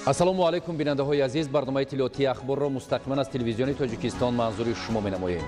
ассалому алайкум бинандаҳои азиз, барномаи иттилоотии ахборро мустақиман аз телевизиони Тоҷикистон манзури шумо менамоем.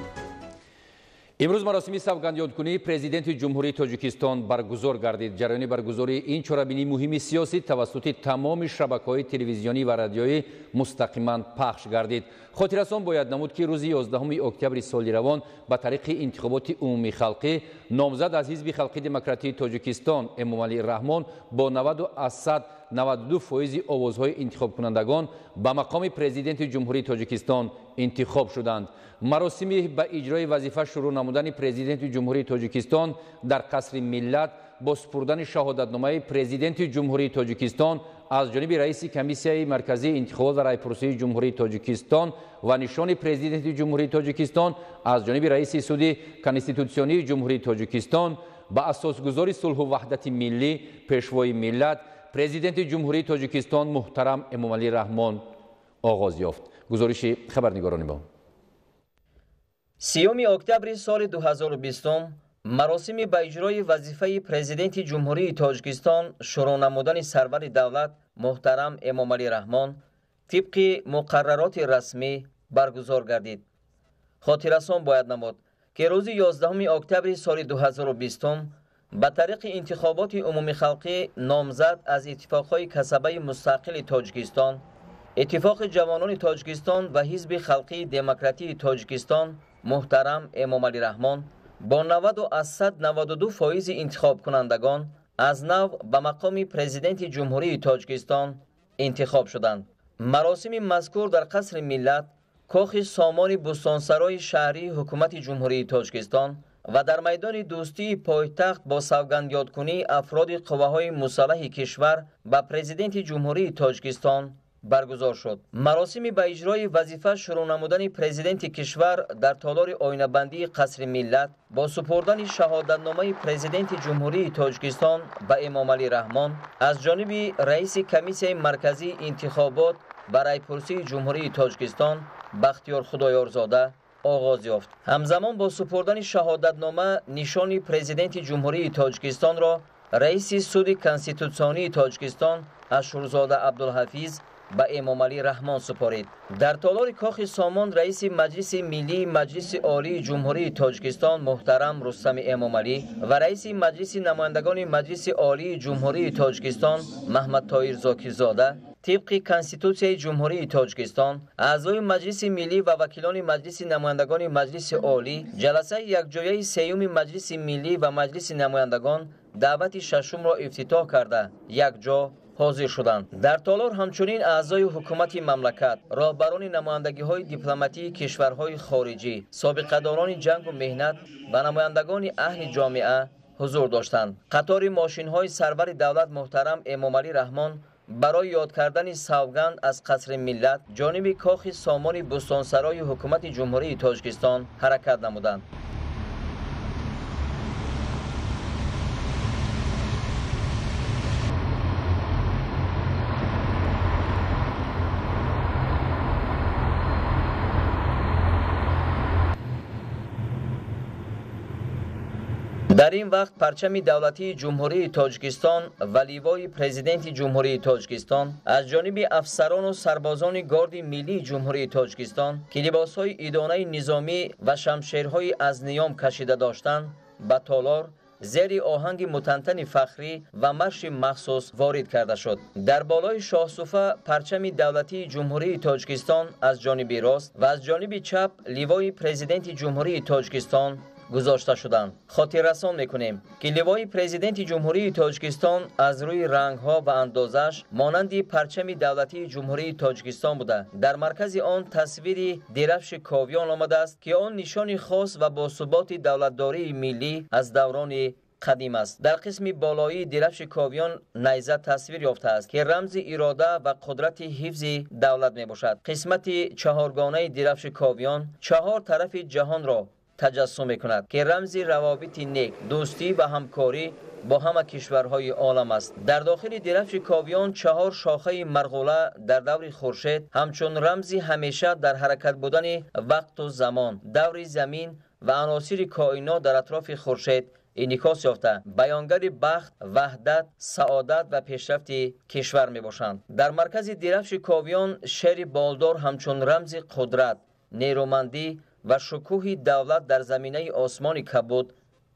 имрӯз маросими савгандёдкунии президенти ҷумҳурии Тоҷикистон баргузор гардид. ҷараёни баргузории ин чорабинии муҳими сиёсӣ тавассути тамоми шабакаҳои телевизионӣ ва радиоӣ мустақиман пахш гардид. хотиррасон бояд намуд ки рӯзи 11 октябри соли равон ба тариқи интихоботи умумии халқӣ номзад аз ҳизби халқи демократии Тоҷикистон Эмомалӣ Раҳмон бо 92% овозҳои интихобкунандагон ба мақоми президенти ҷумҳурии Тоҷикистон интихоб шуданд. маросими ба иҷрои вазифа шурӯъ намудани президенти ҷумҳурии Тоҷикистон дар қасри миллат бо супурдани шаҳодатномаи президенти ҷумҳурии Тоҷикистон аз ҷониби раиси комиссияи марказии интихобот ва райпурсии ҷумҳурии Тоҷикистон ва нишони президенти ҷумҳурии Тоҷикистон аз ҷониби раиси суди конститутсионии ҷумҳурии Тоҷикистон ба асосгузори сулҳу ваҳдати миллӣ пешвои миллат президенти ҷумҳурии Тоҷикистон муҳтарам Эмомалӣ Раҳмон оғоз ёфт. гузориши хабарнигорони мо. 3 октябри соли 2020 маросими ба иҷрои вазифаи президенти ҷумҳурии Тоҷикистон шурӯъ намудани сарвари давлат муҳтарам Эмомалӣ Раҳмон тибқи муқаррароти расмӣ баргузор гардид. хотиррасон бояд намуд ки рӯзи 11 октябри соли 2020 ба тариқи интихоботи умумии халқӣ номзад аз иттифоқҳои касабаи мустақили Тоҷикистон, иттифоқи ҷавонони Тоҷикистон ва ҳизби халқии демократии Тоҷикистон муҳтарам Эмомалӣ Раҳмон бо 92% интихобкунандагон аз нав ба мақоми президенти ҷумҳурии Тоҷикистон интихоб шуданд. маросими мазкур дар қасри миллат, кохи сомони бӯстонсарои шаҳрии ҳукумати ҷумҳурии Тоҷикистон ва дар майдони дӯстии пойтахт бо савгандёдкунии афроди қувваҳои мусаллаҳи кишвар ба президенти ҷумҳурии Тоҷикистон баргузор шуд. маросими ба иҷрои вазифа шурӯъ намудани президенти кишвар дар толори оинабандии қасри миллат бо супурдани шаҳодатномаи президенти ҷумҳурии Тоҷикистон ба Эмомалӣ Раҳмон аз ҷониби раиси комиссияи марказии интихобот ва райпурсии ҷумҳурии Тоҷикистон Бахтиёр Худоёрзода оғоз ёфт. ҳамзамон бо супурдани шаҳодатнома нишони президенти ҷумҳурии Тоҷикистонро раиси суди конститутсионии Тоҷикистон Ашурзода Абдулҳафиз ба Эмомалӣ Раҳмон супорид. дар толори кохи сомон раиси маҷлиси миллии маҷлиси олии ҷумҳурии Тоҷикистон муҳтарам Рустами Эмомалӣ ва раиси маҷлиси намояндагони маҷлиси олии ҷумҳурии Тоҷикистон Маҳмадтоҳир Зокирзода тибқи конститутсияи ҷумҳурии Тоҷикистон, аъзои маҷлиси миллӣ ва вакилони маҷлиси намояндагони маҷлиси олӣ ҷаласаи якҷояи сеюми маҷлиси миллӣ ва маҷлиси намояндагон даъвати шашумро ифтитоҳ карда якҷо ҳозир шуданд. дар толор ҳамчунин аъзои ҳукумати мамлакат, роҳбарони намояндагиҳои дипломатии кишварҳои хориҷӣ, собиқадорони ҷангу меҳнат ва намояндагони аҳли ҷомеа ҳузур доштанд. қатори мошинҳои сарвари давлат муҳтарам Эмомалӣ Раҳмон барои ёд кардани савганд аз қасри миллат ҷониби кохи сомони бӯстонсарои ҳукумати ҷумҳурии Тоҷикистон ҳаракат намуданд. дар ин вақт парчами давлатии ҷумҳурии Тоҷикистон ва ливои президенти ҷумҳурии Тоҷикистон аз ҷониби афсарону сарбозони горди миллии ҷумҳурии Тоҷикистон ки либосҳои идонаи низомӣ ва шамшерҳои аз ниём кашида доштанд ба толор зери оҳанги мутантани фахрӣ ва марши махсус ворид карда шуд. дар болои шоҳсуфа парчами давлатии ҷумҳурии Тоҷикистон аз ҷониби рост ва аз ҷониби чап ливои президенти ҷумҳурии Тоҷикистон гузошта шуданд. хотиррасон мекунем ки ливои президенти ҷумҳурии Тоҷикистон аз рӯи рангҳо ва андозаш монанди парчами давлатии ҷумҳурии Тоҷикистон буда. дар маркази он тасвири дирafши ковён омадааст ки он нишони хос ва босуботи давлатдории миллӣ аз даврони қадим аст. дар қисми болоии дирafши ковён найза тасвир ёфтааст ки рамзи ирода ва қудрати ҳифзи давлат мебошад. қисмати чаҳоргонаи дирafши ковён чаҳор тарафи ҷаҳонро таҷассум мекунад ки рамзи равобити нек, дӯстӣ ва ҳамкорӣ бо ҳама кишварҳои олам аст. дар дохили дирafши ковён чаҳор шохаи марғула дар даври хуршед ҳамчун рамзи ҳамеша дар ҳаракат будани вақту замон, даври замин ва аносири коинот дар атрофи хуршед انعکاس یافته بیانگر بخت، وحدت، سعادت و پیشرفت کشور می باشند. در مرکز درفش کاویان شهر بالدار همچون رمز قدرت، نیرومندی و شکوه دولت در زمینه آسمان کبود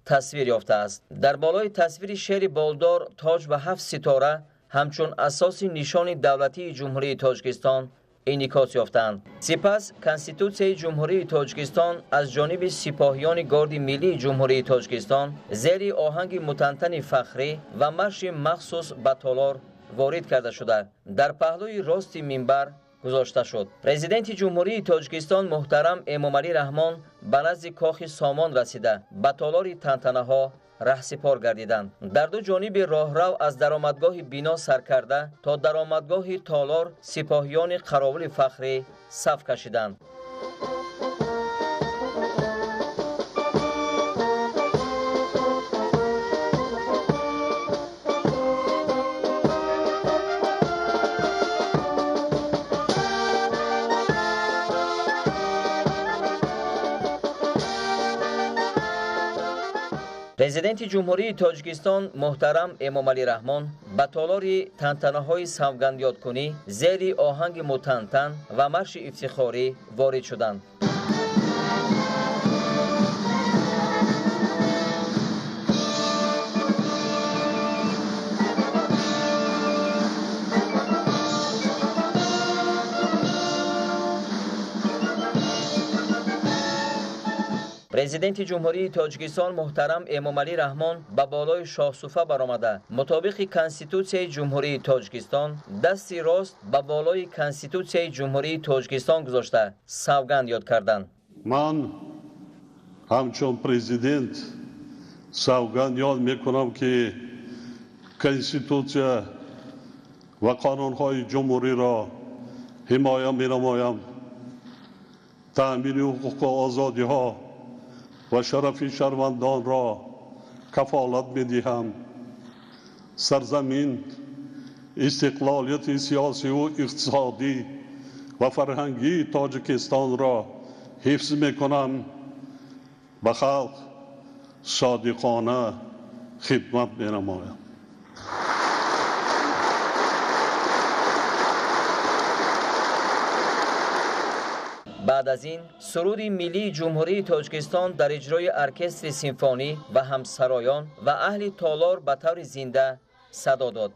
تصویر یافته است. در بالای تصویر شهر بالدار تاج و 7 ستاره همچون اساس نشان دولتی جمهوری تاجیکستان انعکاس یافتند. سپس کنستیتوسیای جمهوری تاجیکستان از جانب سپاهیان گارد ملی جمهوری تاجیکستان زیر آهنگ متنتن فخری و مارش مخصوص به تالار وارد کرده شده در پهلوی راست منبر گذاشته شد. پرزیدنت جمهوری تاجیکستان محترم امامعلی رحمان به نزد کاخ سامان رسیده به تالار تنتنه ها رهسپار گردیدند. در دو جانب راهرو از درآمدگاه بینا سر کرده تا درآمدگاه تالار سپاهیان قراول فخری صف کشیدند. پرزیدنت جمهوری تاجیکستان محترم امامعلی رحمان به تالار تنتنه های سوگند یادکنی زیر آهنگ متنتن و مارش افتخاری وارد شدند. پرزیدنت جمهوری تاجیکستان محترم امامعلی رحمان به بالای شاهصوفه برآمده مطابق کنستیتوسیای جمهوری تاجیکستان دستی راست به بالای کنستیتوسیای جمهوری تاجیکستان گذاشته سوگند یاد کردند. من همچون پرزیدنت سوگند یاد میکنم که کنستیتوسیا و قانونهای جمهوری را حمایت می‌نمایم، تأمین حقوق و آزادی ها و شرف شهروندان را کفالت می‌دهم. سرزمین، استقلالیت سیاسی و اقتصادی و فرهنگی تاجیکستان را حفظ می‌کنم. به خلق صادقانه خدمت می‌نمایم. بعد از این سرود ملی جمهوری تاجیکستان در اجرای ارکستر سیمفونی و همسرایان و اهل تالار به طور زنده صدا داد.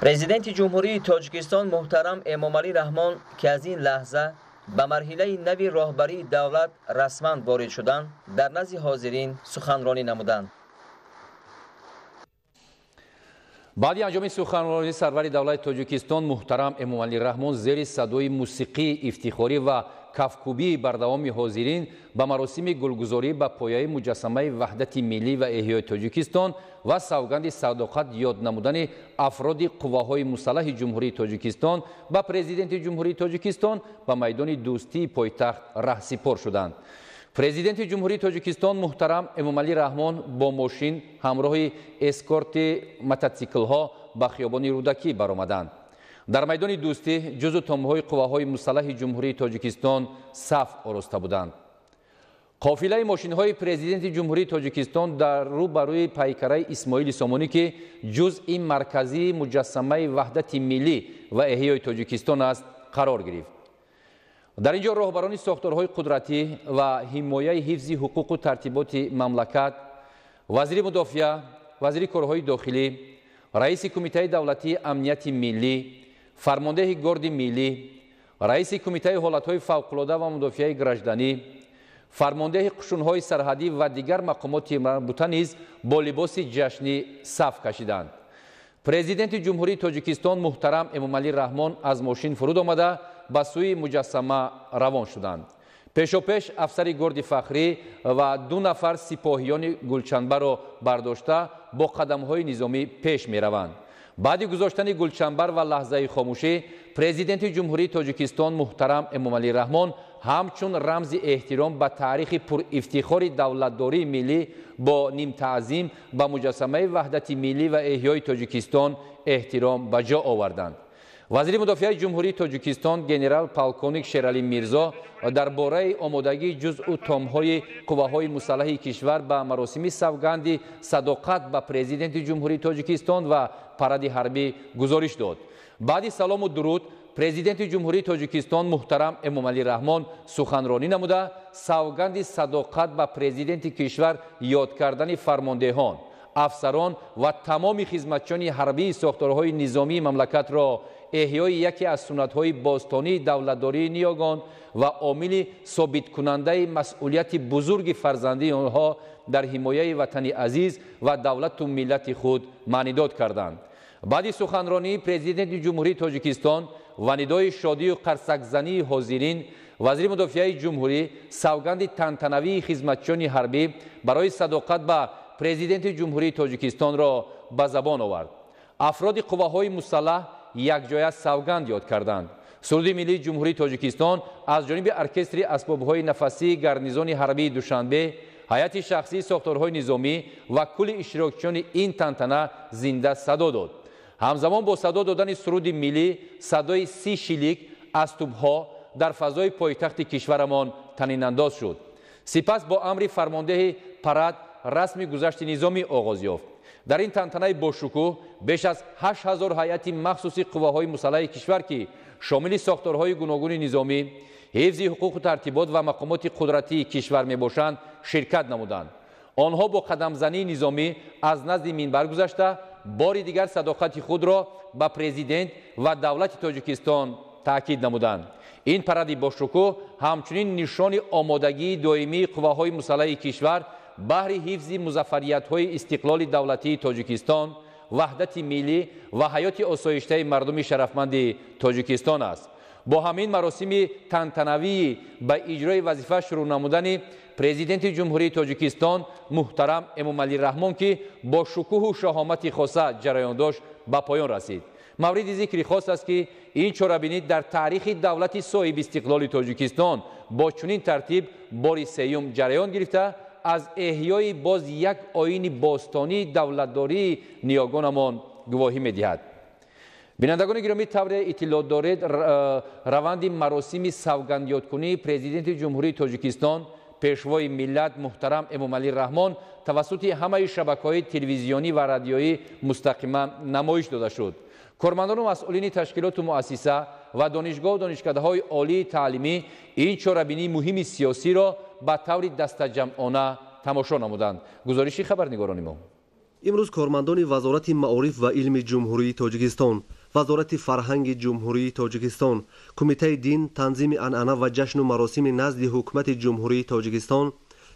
پرزیدنت جمهوری تاجیکستان محترم امامعلی رحمان که از این لحظه به مرحله نوی راهبری دولت رسما وارد شدند در نزد حاضرین سخنرانی نمودند. баъди анҷоми суханронии сарвари давлати тоҷикистон муҳтарам эмомалӣ раҳмон зери садои мусиқии ифтихорӣ ва кафкӯбии бардавоми ҳозирин ба маросими гулгузорӣ ба пояи муҷассамаи ваҳдати миллӣ ва эҳёи тоҷикистон ва савганди садоқат ёд намудани афроди қувваҳои мусаллаҳи ҷумҳурии тоҷикистон ба президенти ҷумҳурии тоҷикистон ба майдони дӯстии пойтахт раҳсипор шуданд. президенти ҷумҳурии тоҷикистон муҳтарам эмомалӣ раҳмон бо мошин ҳамроҳи эскорти мотоциклҳо ба хиёбони рӯдакӣ баромаданд. дар майдони дӯстӣ ҷузъу томҳои қувваҳои мусаллаҳи ҷумҳурии тоҷикистон саф ороста буданд. қофилаи мошинҳои президенти ҷумҳурии тоҷикистон дар рӯ ба рӯи пайкараи исмоили сомонӣ ки ҷузъи марказии муҷассамаи ваҳдати миллӣ ва эҳёи тоҷикистон аст қарор гирифт. дар ин ҷо роҳбарони сохторҳои қудратӣ ва ҳимояи ҳифзи ҳуқуқу тартиботи мамлакат, вазири мудофиа, вазири корҳои дохилӣ, раиси кумитаи давлатии амнияти миллӣ, фармондеҳи горди миллӣ, раиси кумитаи ҳолатҳои фавқулода ва мудофиаи гражданӣ, фармондеҳи қушунҳои сарҳадӣ ва дигар мақомоти марбута низ бо либоси ҷашнӣ саф кашиданд. президенти ҷумҳурии тоҷикистон муҳтарам эмомалӣ раҳмон аз мошин фуруд омада ба сӯи муҷассама равон шуданд. пешопеш афсари горди фахрӣ ва 2 нафар сипоҳиёни гулчанбарро бардошта бо қадамҳои низомӣ пеш мераванд. баъди гузоштани гулчанбар ва лаҳзаи хомӯшӣ, президенти ҷумҳурии тоҷикистон муҳтарам эмомалӣ раҳмон ҳамчун рамзи эҳтиром ба таърихи пурифтихори давлатдории миллӣ бо нимтаъзим ба муҷассамаи ваҳдати миллӣ ва эҳёи тоҷикистон эҳтиром ба ҷо оварданд. вазири мудофиаи ҷумҳурии тоҷикистон генерал полковник шералӣ мирзо дар бораи омодагии ҷузъу томҳои қувваҳои мусаллаҳи кишвар ба маросими савганди садоқат ба президенти ҷумҳурии тоҷикистон ва паради ҳарбӣ гузориш дод. баъди салому дуруд, президенти ҷумҳурии тоҷикистон муҳтарам эмомалӣ раҳмон суханронӣ намуда савганди садоқат ба президенти кишвар ёд кардани фармондеҳон, афсарон ва тамоми хизматчони ҳарбии сохторҳои низомии мамлакатро эҳёи яке аз суннатҳои бостонии давлатдории ниёгон ва омили собиткунандаи масъулияти бузурги фарзандии онҳо дар ҳимояи ватани азиз ва давлату миллати худ маънидод карданд. баъди суханронии президенти ҷумҳурии тоҷикистон ва нидои шодию қарсакзании ҳозирин, вазири мудофиаи ҷумҳурӣ савганди тантанавии хизматчони ҳарбӣ барои садоқат ба президенти ҷумҳурии тоҷикистонро ба забон овард. афроди қувваҳои мусаллаҳ якҷоя савганд ёд карданд. суруди миллии ҷумҳурии тоҷикистон аз ҷониби оркестри асбобҳои нафасии гарнизони ҳарбии душанбе, ҳайати шахсии сохторҳои низомӣ ва кулли иштирокчиёни ин тантана зинда садо дод. ҳамзамон бо садо додани суруди миллӣ садои 30 шилик аз тубҳо дар фазои пойтахти кишварамон танинандоз шуд. сипас бо амри фармондеҳи парад расми гузашти низомӣ оғоз ёфт. дар ин тантанаи бошукӯҳ беш аз 8000 ҳайати махсуси қувваҳои мусаллаҳи кишвар ки шомили сохторҳои гуногуни низомӣ, ҳифзи ҳуқуқу тартибот ва мақомоти қудратии кишвар мебошанд, ширкат намуданд. онҳо бо қадамзании низомӣ аз назди минбар гузашта бори дигар садоқати худро ба президент ва давлати тоҷикистон таъкид намуданд. ин паради бошукӯҳ ҳамчунин нишони омодагии доимии қувваҳои мусаллаҳи кишвар баҳри ҳифзи музаффариятҳои истиқлоли давлатии тоҷикистон, ваҳдати миллӣ ва ҳаёти осоиштаи мардуми шарафманди тоҷикистон аст. бо ҳамин маросими тантанавии ба иҷрои вазифа шурӯъ намудани президенти ҷумҳурии тоҷикистон муҳтарам эмомалӣ раҳмон ки бо шукӯҳу шоҳомати хоса ҷараён дошт, ба поён расид. мавриди зикри хос аст ки ин чорабинӣ дар таърихи давлати соҳиби истиқлоли тоҷикистон бо чунин тартиб бори сеюм ҷараён гирифта аз эҳёи боз як оини бостонии давлатдории ниёгонамон гувоҳӣ медиҳад. бинандагони гиромӣ, тавре иттилоъ доред, раванди маросими савгандёдкунии президенти ҷумҳурии тоҷикистон пешвои миллат муҳтарам эмомалӣ раҳмон тавассути ҳамаи шабакаҳои телевизионӣ ва радиоӣ мустақиман намоиш дода шуд. кормандону масъулини ташкилоту муассиса ва донишгоҳу донишкадаҳои олии таълимӣ ин чорабинии муҳими сиёсиро ба таври дастаҷамъона тамошо намуданд. гузориши хабарнигорони мо. имрӯз кормандони вазорати маориф ва илми ҷумҳурии тоҷикистон, вазорати фарҳанги ҷумҳурии тоҷикистон, кумитаи дин, танзими анъана ва ҷашну маросими назди ҳукумати ҷумҳурии тоҷикистон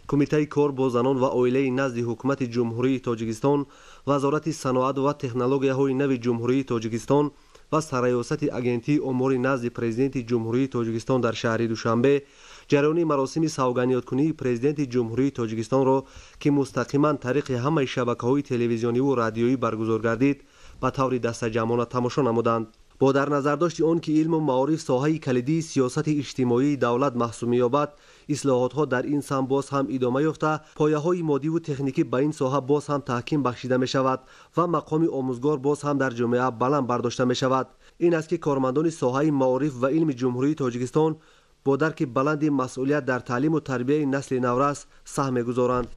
کمیته کار با زنان و اویله نزد حکومت جمهوری تاجیکستان، وزارت صنعت و تکنولوژی‌های نو جمهوری تاجیکستان و سرایوسط اگنتی امور نزد پرزیدنت جمهوری تاجیکستان در شهر دوشنبه جریان مراسم سوگندی‌کنی پرزیدنت جمهوری تاجیکستان را که مستقیما طریق همه شبکه‌های تلویزیونی و رادیویی برگزار گردید به طور دستجمعانه تماشا نمودند. با در نظر داشت آن که علم و معارف ساحه کلیدی سیاست اجتماعی دولت محسوب می‌یابد، اصلاحات‌ها در این سمت باز هم ادامه یافته، پایه‌های مادی و تکنیکی به این ساحه باز هم تحکیم بخشیده می‌شود و مقام آموزگار باز هم در جامعه بلند برداشته می‌شود. این است که کارمندان ساحه معارف و علم جمهوری تاجیکستان با درک بلند مسئولیت در تعلیم و تربیت نسل نورس سهم می‌گذارند.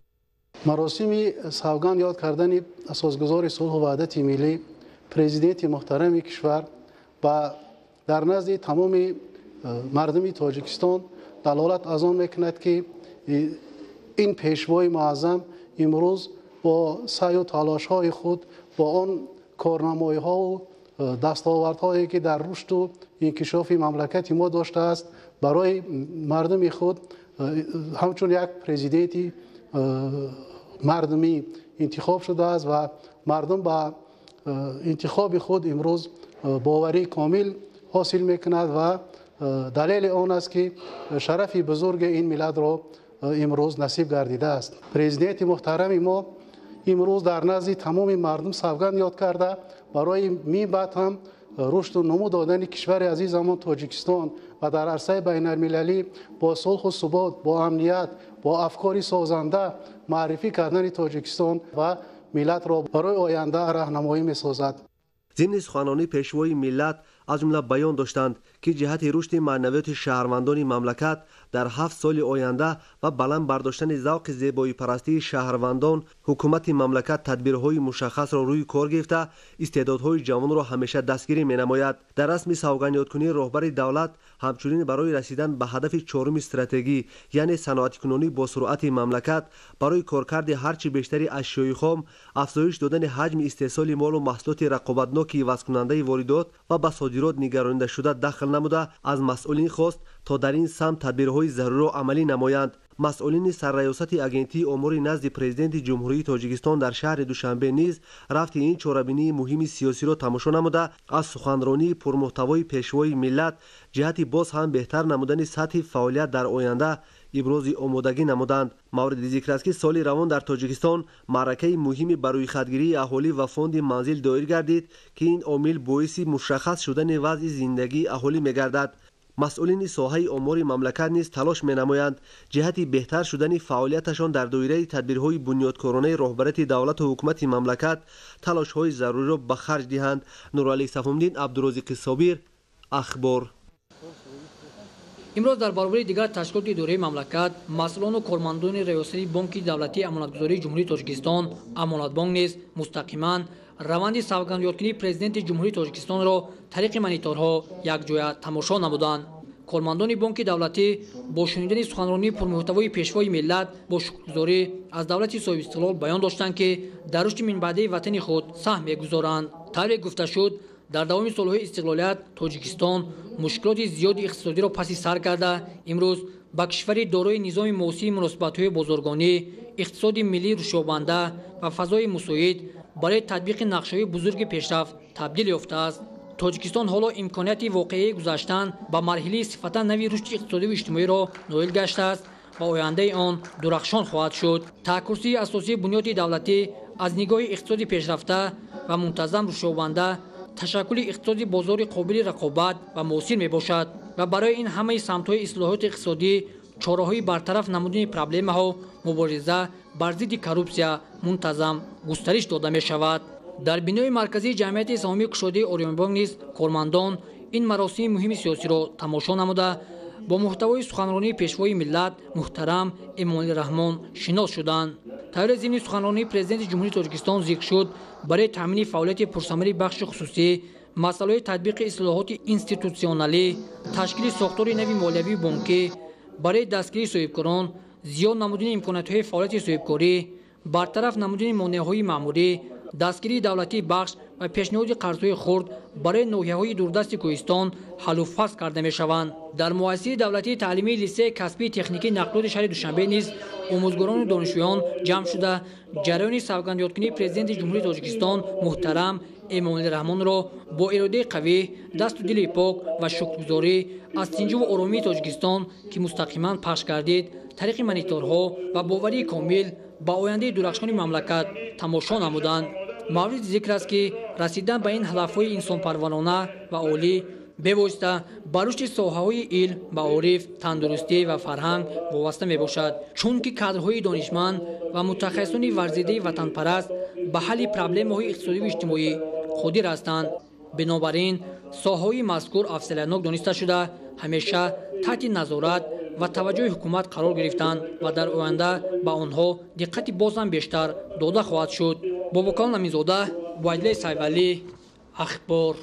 مراسم سوگند یاد کردن اساسگزار صلح و وحدت ملی پرزیدنت محترم کشور و در نزد تمام مردم تاجیکستان دلالت از آن میکند که این پیشوای معظم امروز با سعی و تلاش های خود با آن کارنامه‌های ها و دستاوردهایی که در رشد و انکشاف مملکت ما داشته است برای مردم خود همچون یک پرزیدنت مردمی انتخاب شده است و مردم با انتخاب خود امروز باوری کامل حاصل میکند و دلیل آن است که شرف بزرگ این ملت را امروز نصیب گردیده است. پرزیدنت محترم ما امروز در نزد تمام مردم سوگند یاد کرده برای می بعد هم رشد و نمو دادن کشور عزیزمان تاجیکستان و در عرصه بین المللی با صلح و ثبات، با امنیت، با افکاری سازنده معرفی کردن تاجیکستان و ملت را برای آینده راهنمایی می‌سازد. ضمن سخنرانی پیشوای ملت از جمله بیان داشتند که جهت رشد معنویات شهروندان مملکت در 7 سال آینده و بلند برداشتن ذوق زیبایی پرستی شهروندان، حکومت مملکت تدبیرهای مشخص را روی کار گرفته استعدادهای جوان را همیشه دستگیری می‌نماید. در رسم سوگند یادکنی رهبر دولت همچنین برای رسیدن به هدف چهارم استراتژی یعنی صنعتی‌کنی با سرعت مملکت برای کارکرد هرچی بیشتری اشیای خام، افزایش دادن حجم استحصال مال و محصولات رقابتناک عوض کننده واردات و به صادرات نگرانیده شده دخل نموده از مسئولین خواست تا در این سمت تدبیرهای ضروری را عملی نمایند. مسئولین سرریاست اگنتی امور نزد پرزیدنت جمهوری تاجیکستان در شهر دوشنبه نیز رفت این چهاربینی مهم سیاسی را تماشا نموده از سخنرانی پرمحتوای پیشوای ملت جهت باز هم بهتر نمودن سطح فعالیت در آینده ابراز آمادگی نمودند. مورد ذکر است که سال روان در تاجیکستان معرکه مهمی برای خودگیری اهالی و فاند منزل دایر گردید که این عامل باعث مشخص شدن وضع زندگی اهالی می‌گردد. مسئولین ساحه امور مملکت نیز تلاش می‌نمایند جهت بهتر شدن فعالیتشان در دایره تدبیرهای بنیادکارانه رهبریت دولت و حکومت مملکت تلاش‌های ضروری را به خرج دهند. نورعلی صفوالدین، عبدالرزاق صابر، اخبار. امروز در برابر دیگر تشکیلات دوره مملکت مسئولان و کارمندان ریاست بانک دولتی امانتگذاری جمهوری تاجیکستان امانت بانک نیز مستقیما روند سوگند یادکنی پرزیدنت جمهوری تاجیکستان را طریق مانیتورها یکجا تماشا نمودند. کارمندان بانک دولتی با شنیدن سخنرانی پرمحتوای پیشوای ملت با شکرگزاری از دولت صاحب استقلال بیان داشتند که در رشد منبعث وطن خود سهم می‌گذارند. طوری گفته شد در دوام سالهای استقلالیت تاجیکستان مشکلات زیادی اقتصادی را پس سر کرده امروز با کشوری دارای نظام موثر مناسبت‌های بازرگانی، اقتصاد ملی رشدیابنده و فضای مساعد برای تطبیق نقشه‌های بزرگ پیشرفت تبدیل یافته است. تاجیکستان حالا امکانیت واقعی گذشتن به مرحله صفتا نوی رشد اقتصادی و اجتماعی را نائل گشته است و آینده آن درخشان خواهد شد. تکرسی اساسی بنیاد دولتی از نگاه اقتصادی پیشرفته و منتظم رشدیابنده تشکل اقتصادی بازار قابل رقابت و موثر میباشد و برای این همه سمت‌های اصلاحات اقتصادی چاره‌های برطرف نمودن پرابلم‌ها مبارزه بر ضد کورپسیا منتظم گسترش داده می‌شود. در بنای مرکزی جمعیت اسلامی کشاده اوریون بانک نیز کارمندان این مراسم مهم سیاسی را تماشا نموده با محتوای سخنرانی پیشوای ملت محترم امامعلی رحمان شناس شدند. طوری ضمن سخنرانی پرزیدنت جمهوری تاجیکستان ذکر شد برای تامین فعالیت پرثمر بخش خصوصی، مسائل تطبیق اصلاحات اینستیتوسیونالی، تشکیل ساختار نوی مالیوی بانکی برای دستگیری صاحبکاران، زیاد نمودن امکانات‌های فعالیت صاحبکاری، برطرف نمودن مانع‌های مأموری، دستگیری دولتی بخش و پیشنهاد قرضهای خرد برای ناحیه‌های دوردست کوهستان حل و فصل کرده می‌شوند. در مؤسسه دولتی تعلیمی لیسه کسبی تکنیکی نقلات شهر دوشنبه نیز آموزگاران و دانشجویان جمع شده جریان سوگند یادکنی پرزیدنت جمهوری تاجیکستان محترم امامعلی رحمان را با اراده قوی، دست و دل پاک و شکرگزاری از سنجی و آرامی تاجیکستان که مستقیما پخش کردید طریق مانیتورها و باوری کامل با آینده درخشان مملکت تماشا نمودند. مورد ذکر است که رسیدن به این هدف‌های انسان‌پرورانه و عالی بواسطه به رشد ساحه‌های علم، معارف، تندرستی و فرهنگ وابسته میباشد، چون که کادرهای دانشمند و متخصصان ورزیده وطنپرست به حل پرابلم‌های اقتصادی و اجتماعی خودی هستند. بنابراین ساحه‌های مذکور افضلانک دانسته شده همیشه تحت نظارت و توجه حکومت قرار گرفتند و در آینده به آنها دقت بازم بیشتر داده خواهد شد. باباکان نمیزاده، وایدلی سایولی، اخبار.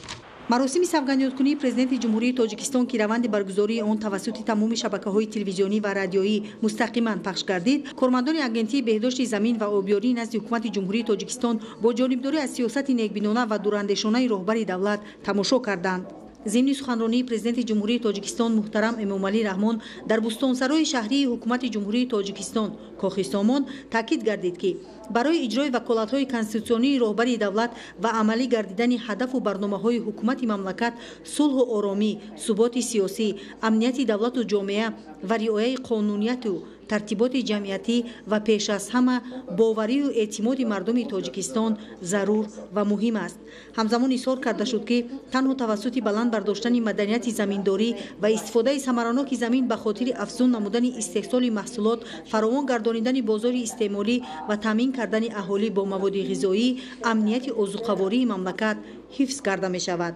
مراسم سوگند یادکنی پرزیدنت جمهوری تاجیکستان که روند برگزاری آن توسط تمام شبکه‌های تلویزیونی و رادیویی مستقیما پخش گردید، کارمندان اگنتی بهداشت زمین و آبیاری نزد حکومت جمهوری تاجیکستان با جانبداری از سیاست نیکبینانه و دوراندیشانه راهبر دولت تماشا کردند. ضمن سخنرانی پرزیدنت جمهوری تاجیکستان محترم امامعلی رحمان در بستانسرای شهری حکومت جمهوری تاجیکستان کاخستان تاکید گردید که برای اجرای وکالت‌های کنستیتوسیونی راهبر دولت و عملی گردیدن هدف و برنامه‌های حکومت مملکت صلح و آرامی، ثبات سیاسی، امنیت دولت و جامعه و رعایت قانونیت و ترتیبات جمعیتی و پیش از همه باوری و اعتماد مردم تاجیکستان ضرور و مهم است. همزمان اظهار کرده شد که تنها توسط بلند برداشتن مدنیت زمینداری و استفاده ثمراناک زمین به خاطر افزون نمودن استحصال محصولات، فراوان گردانیدن بازار استعمالی و تامین کردن اهالی با مواد غذایی، امنیت عضوقواری مملکت حفظ کرده می شود.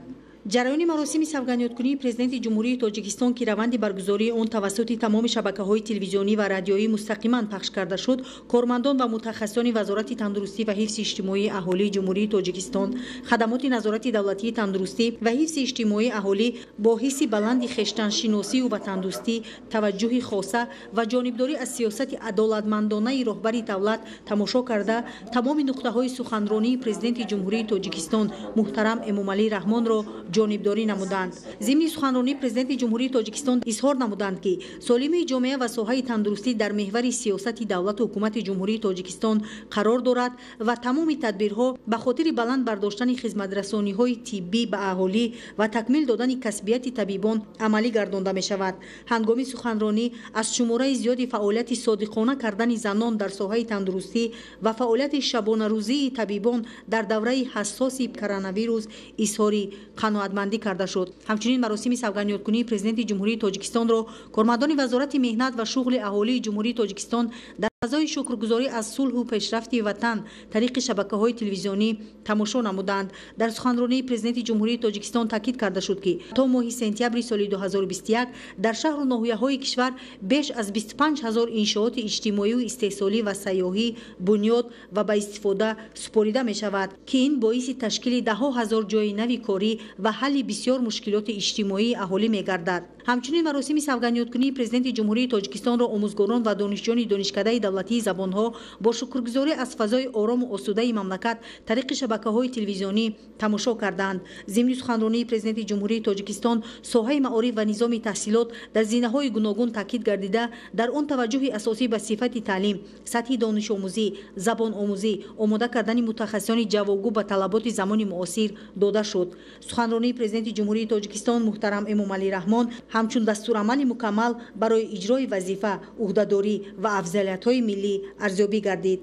جریان مراسم سوگند یادکنی پرزیدنت جمهوری تاجیکستان که روند برگزاری آن توسط تمام شبکه‌های تلویزیونی و رادیویی مستقیما پخش کرده شد، کارمندان و متخصصان وزارت تندرستی و حفظ اجتماعی اهالی جمهوری تاجیکستان، خدمات نظارت دولتی تندرستی و حفظ اجتماعی اهالی با حس بلند خویشتن‌شناسی و وطندوستی، توجه خاصه و جانبداری از سیاست عدالتمندانه راهبر دولت تماشا کرده تمام نقطه‌های سخنرانی پرزیدنت جمهوری تاجیکستان محترم امامعلی رحمان را جانبداری نمودند. ضمن سخنرانی پرزیدنت جمهوری تاجیکستان اظهار نمودند که سالمی جامعه و ساحه تندرستی در محور سیاست دولت و حکومت جمهوری تاجیکستان قرار دارد و تمام تدبیرها به خاطر بلند برداشتن خدمت‌رسانی‌های طبی به اهالی و تکمیل دادن کسبیت طبیبان عملی گردانده می شود. هنگام سخنرانی از شماره زیادی فعالیت صادقانه کردن زنان در ساحه تندرستی و فعالیت شبانه روزی طبیبان در دوره حساس کرونا ویروس اظهار قناعتمندی کرده شد. همچنین مراسم سوگند یادکنی پرزیدنت جمهوری تاجیکستان را کارمندان وزارت مهنت و شغل اهالی جمهوری تاجیکستان در فضای شکرگزاری از صلح و پیشرفت وطن طریق شبکه‌های تلویزیونی تماشا نمودند. در سخنرانی پرزیدنت جمهوری تاجیکستان تاکید کرده شد که تا ماه سپتامبر سال 2021 در شهر و ناحیه‌های کشور بیش از 25000 انشاءات اجتماعی و استحصالی و سیاحی بنیاد و به استفاده سپرده می شود که این باعث تشکیل ده‌ها هزار جای نوی کاری و حل بسیار مشکلات اجتماعی اهالی می گردد. همچنین مراسم سوگند یادکنی پرزیدنت جمهوری تاجیکستان را آموزگاران و دانشجویان دانشکده دولتی زبانها با شکرگزاری از فضای آرام و آسوده مملکت طریق شبکه‌های تلویزیونی تماشا کردند. ضمن سخنرانی پرزیدنت جمهوری تاجیکستان ساحه معارف و نظام تحصیلات در زمینه‌های گوناگون تاکید گردیده در آن توجه اساسی به صفت تعلیم، سطح دانش آموزی، زبان آموزی، آماده کردن متخصصان جوابگو به طلبات زمان معاصر داده شد. سخنرانی پرزیدنت جمهوری تاجیکستان محترم امامعلی رحمان همچون دستورالعمل مکمل برای اجرای وظیفه، عهدهداری و افضلیت‌های ملی ارزیابی گردید.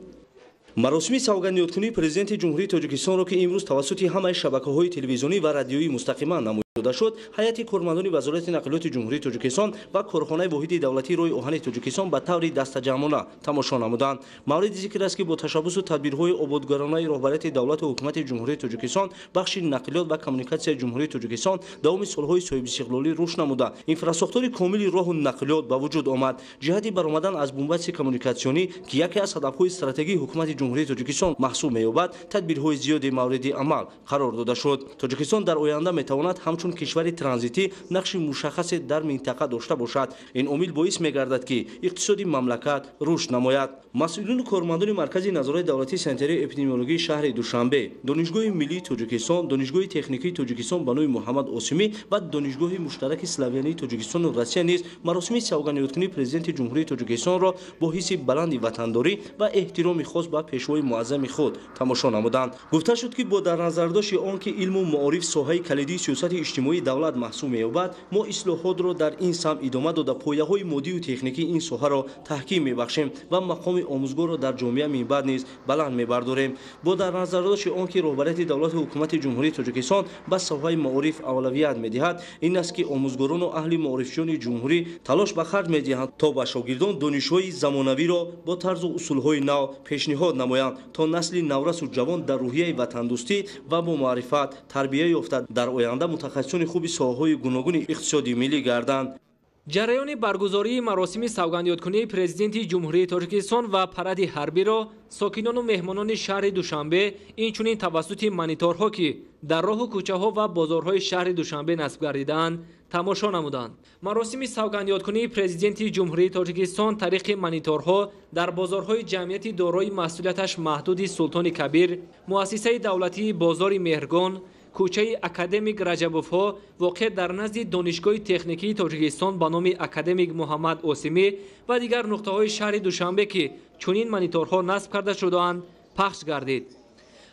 مراسم سوگند یادکنی پرزیدنت جمهوری تاجیکستان را که امروز توسط همه شبکه‌های تلویزیونی و رادیویی مستقیما نمایش داده شد، هیئت کارمندان وزارت نقلیات جمهوری تاجیکستان و کارخانه واحد دولتی روی آهن تاجیکستان به طور دسته‌جمعانه تماشا نمودند. مورد ذکر است که با تشبث و تدبیرهای آبادگرانه راهبریت دولت و حکومت جمهوری تاجیکستان، بخش نقلیات و کمیونیکاسیون جمهوری تاجیکستان دوام سالهای صاحب استقلالی رشد نموده، اینفراستراکتور کامل راه و نقلیات به وجود آمد. جهت برآمدن از بنبست کمیونیکاسیونی که یکی از هدفهای استراتژی حکومت جمهوری تاجیکستان محسوب می‌یابد، تدبیرهای زیادی مورد عمل قرار داده شد. تاجیکستان در آینده می‌تواند همچون همچون کشور ترانزیتی نقش مشخصی در منطقه داشته باشد. این امید باعث می‌گردد که اقتصادی مملکت رشد نماید. مسئولین و کارمندان مرکز نظارت دولتی سنتر اپیدمیولوژی شهر دوشنبه، دانشگاه ملی تاجیکستان، دانشگاه تکنیکی تاجیکستان بانوی محمد آسیمی و دانشگاه مشترک اسلاویانی تاجیکستان و روسیه نیز مراسم سوگندی‌کنی پرزیدنت جمهوری تاجیکستان را با حس بلند وطنداری و احترام خاص به پیشوای معظم خود تماشا نمودند. گفته شد که با در نظر داشت آنکه علم و معارف ساحه کلیدی سیاست اجتماعی دولت محسوب می‌یابد، ما اصلاحات را در این سمت ادامه داده پایه‌های مادی و تکنیکی این ساحه را تحکیم می‌بخشیم و مقام آموزگار را در جامعه من بعد نیز بلند می‌برداریم. با در نظر داشت آنکه رهبریت دولت و حکومت جمهوری تاجیکستان به ساحه معارف اولویت می‌دهد، این است که آموزگاران و اهل معارفچیان جمهوری تلاش به خرج می‌دهند تا به شاگردان دانش‌های زمانوی را با طرز و اصول‌های نو پیشنهاد نمایند تا نسل نورس و جوان در روحیه وطندوستی و با معرفت تربیت یافته در آینده متخصصان خوب ساحه‌های گوناگون اقتصادی ملی گردند. جریان برگزاری مراسم سوگندیادکنی پرزیدنت جمهوری تاجیکستان و پرد حربی را ساکنان و مهمانان شهر دوشنبه اینچنین توسط مانیتورها که در راه و کوچه‌ها و بازارهای شهر دوشنبه نصب گردیدند تماشا نمودند. مراسم سوگندیادکنی پرزیدنت جمهوری تاجیکستان طریق مانیتورها در بازارهای جمعیت دارای مسئولیتش محدود سلطان کبیر، مؤسسه دولتی بازار مهرگان، کوچه اکادمیک رجبوف‌ها واقع در نزد دانشگاه تکنیکی تاجیکستان به نام اکادمیک محمد آسیمی و دیگر نقطه‌های شهر دوشنبه که چنین مانیتورها نصب کرده شده‌اند پخش گردید.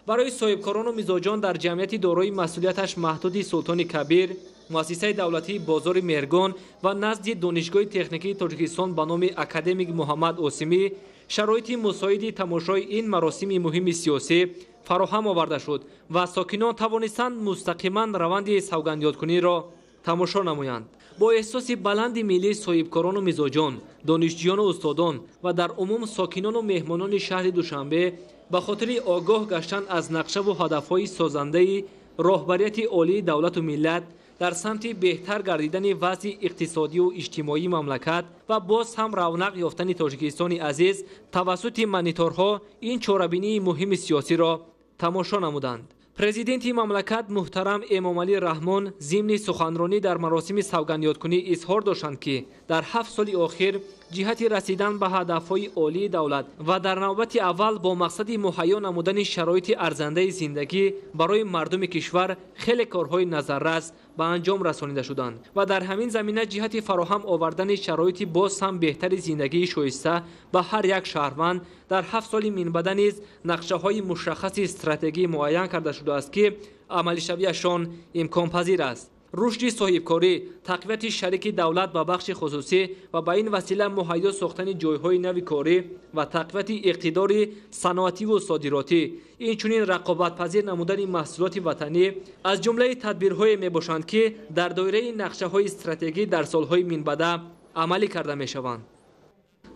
برای صاحبکاران و مزاجان در جمعیت دارای مسئولیتش محدود سلطان کبیر، مؤسسه دولتی بازار مهرگان و نزد دانشگاه تکنیکی تاجیکستان به نام اکادمیک محمد آسیمی شرایط مساعد تماشای این مراسم مهم سیاسی فراهم آورده شد و ساکنان توانستند مستقیما روند سوگندیادکنی را تماشا نمایند. با احساس بلند ملی صاحبکاران و مزاجان، دانشجویان و استادان و در عموم ساکنان و مهمانان شهر دوشنبه به خاطر آگاه گشتن از نقشه و هدفهای سازنده رهبریت عالی دولت و ملت در سمت بهتر گردیدن وضع اقتصادی و اجتماعی مملکت و باز هم رونق یافتن تاجیکستان عزیز توسط مانیتورها این چاره‌بینی مهم سیاسی را تماشا نمودند. پرزیدنت مملکت محترم امامعلی رحمان ضمن سخنرانی در مراسم سوگندیادکنی اظهار داشتند که در 7 سال اخیر جهت رسیدن به هدفهای عالی دولت و در نوبت اول با مقصد مهیا نمودن شرایط ارزنده زندگی برای مردم کشور خیلی کارهای نظررس به انجام رسانیده شدند و در همین زمینه جهت فراهم آوردن شرایط باز هم بهتر زندگی شایسته به هر یک شهروند در 7 سال من بعد نیز نقشه‌های مشخص استراتژی معین کرده شده است که عملی شویشان امکان پذیر است. رشد صاحبکاری، تقویت شریک دولت به بخش خصوصی و به این وسیله مهیا ساختن جایهای نو کاری و تقویت اقتدار صنعتی و صادراتی، اینچنین رقابت پذیر نمودن محصولات وطنی از جمله تدبیرهای میباشند که در دایره نقشه‌های استراتژی در سالهای من بعد عملی کرده میشوند.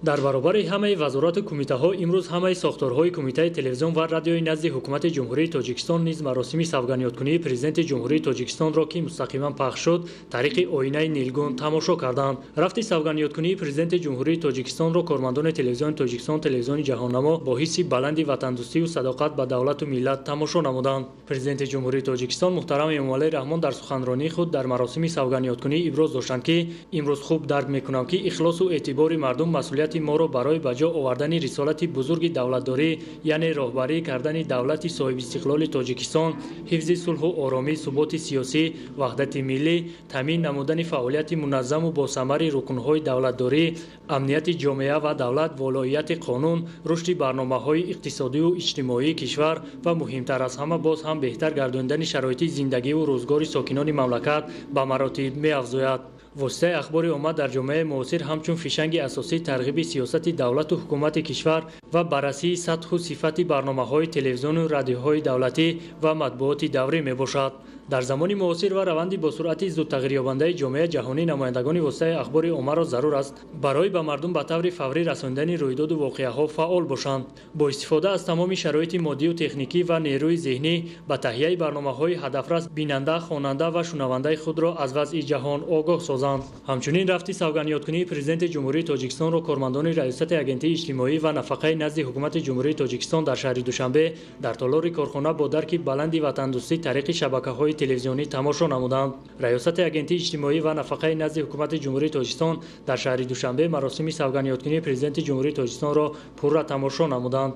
در برابر همه وزارات و کمیته‌ها امروز همه ساختارهای کمیته تلویزیون و رادیوی نزد حکومت جمهوری تاجیکستان نیز مراسم سوگندیادکنی پرزیدنت جمهوری تاجیکستان را که مستقیما پخش شد طریق آینه نیلگون تماشا کردند. رفت سوگندیادکنی پرزیدنت جمهوری تاجیکستان را کارمندان تلویزیون تاجیکستان تلویزیون جهاننما با حس بلند وطندوستی و صداقت به دولت و ملت تماشا نمودند. پرزیدنت جمهوری تاجیکستان محترم امامعلی رحمان در سخنرانی خود در مراسم سوگندیادکنی ابراز داشتند که امروز خوب درک می‌کنم که اخلاص و اعتبار مردم مسئولیت ما را برای بجا آوردن رسالت بزرگ دولتداری یعنی راهبری کردن دولت صاحب استقلال تاجیکستان، حفظ صلح و آرامی، ثبات سیاسی، وحدت ملی، تامین نمودن فعالیت منظم و با ثمر رکن‌های دولتداری، امنیت جامعه و دولت، ولایت قانون، رشد برنامه‌های اقتصادی و اجتماعی کشور و مهمتر از همه باز هم بهتر گرداندن شرایط زندگی و روزگار ساکنان مملکت به مراتب می‌افزاید. واسطه اخبار آمد در جامعه معاصر همچون فشنگ اساسی ترغیب سیاست دولت و حکومت کشور و بررسی سطح و صفت برنامه‌های تلویزیون و رادیوهای دولتی و مطبوعات دوری میباشد. در زمان معاصر و روند با سرعت زود تغییر یابنده جامعه جهانی نمایندگان واسطه اخبار عامه را ضرور است برای به مردم به طور فوری رساندن رویداد و واقعه‌ها فعال باشند. با استفاده از تمام شرایط مادی و تکنیکی و نیروی ذهنی به تهیه برنامه‌های هدفرس بیننده، خواننده و شنونده خود را از وضع جهان آگاه سازند. همچنین رفت سوگندیادکنی پرزیدنت جمهوری تاجیکستان را کارمندان ریاست اگنتی اجتماعی و نفقه نزد حکومت جمهوری تاجیکستان در شهر دوشنبه در تالار کارخانه با درک بلند وطندوستی طریق شبکه‌های تلویزیونی تماشا نمودند. ریاست агентии اجتماعی و نفقه نزد حکومت جمهوری تاجیکستان در شهر دوشنبه مراسم سوگندی‌کنی پرزیدنت جمهوری تاجیکستان را پورا تماشا نمودند.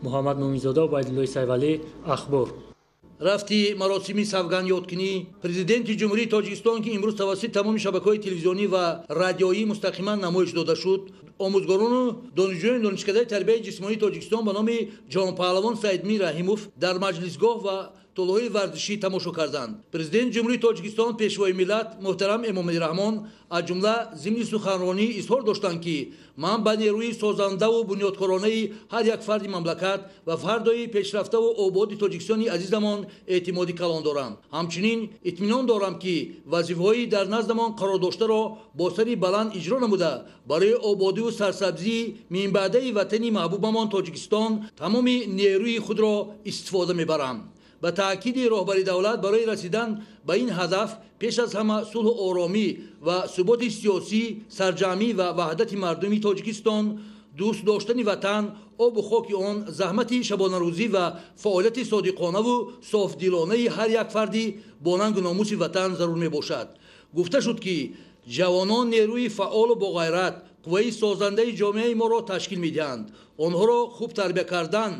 محمد مومنزاده و عبدالله سیفعلی اخبار. рафти маросими савганёткунӣ президенти ҷумҳурии тоҷикистон ки имрӯз тавассути тамоми шабакаҳои телевизионӣ ва радиоӣ мустақиман намоиш дода шуд, омӯзгорону донишҷӯёни донишкадаи тарбияи ҷисмонии тоҷикистон ба номи ҷонпаҳлавон Саидмир Раҳимов дар маҷлисгоҳ ва толоҳои варзишӣ тамошо карданд. Президенти ҷумҳурии тоҷикистон пешвои миллат муҳтарам Эмомалӣ Раҳмон аз ҷумла зимни суханронӣ изҳор доштанд ки ман ба нерӯи созандаву бунёдкоронаи ҳар як фарди мамлакат ва фардои пешрафтаву ободи тоҷикистони азизамон эътимоди калон дорам. ҳамчунин итминон дорам ки вазифаҳои дар наздамон қарордоштаро бо сари баланд иҷро намуда барои ободиву сарсабзии минбаъдаи ватани маҳбубамон Тоҷикистон тамоми нерӯи худро истифода мебарам. ба таъкиди роҳбари давлат барои расидан ба ин ҳадаф пеш аз ҳама сулҳу оромӣ ва суботи сиёсӣ, сарҷамъӣ ва ваҳдати мардуми Тоҷикистон, дӯст доштани ватан, обу хоки он, заҳмати шабонарӯзӣ ва фаъолияти содиқонаву софдилонаи ҳар як фарди бо нангу номуси ватан зарур мебошад. гуфта шуд ки ҷавонон нерӯи фаъолу боғайрат, қувваи созандаи ҷомеаи моро ташкил медиҳанд. онҳоро хуб тарбия кардан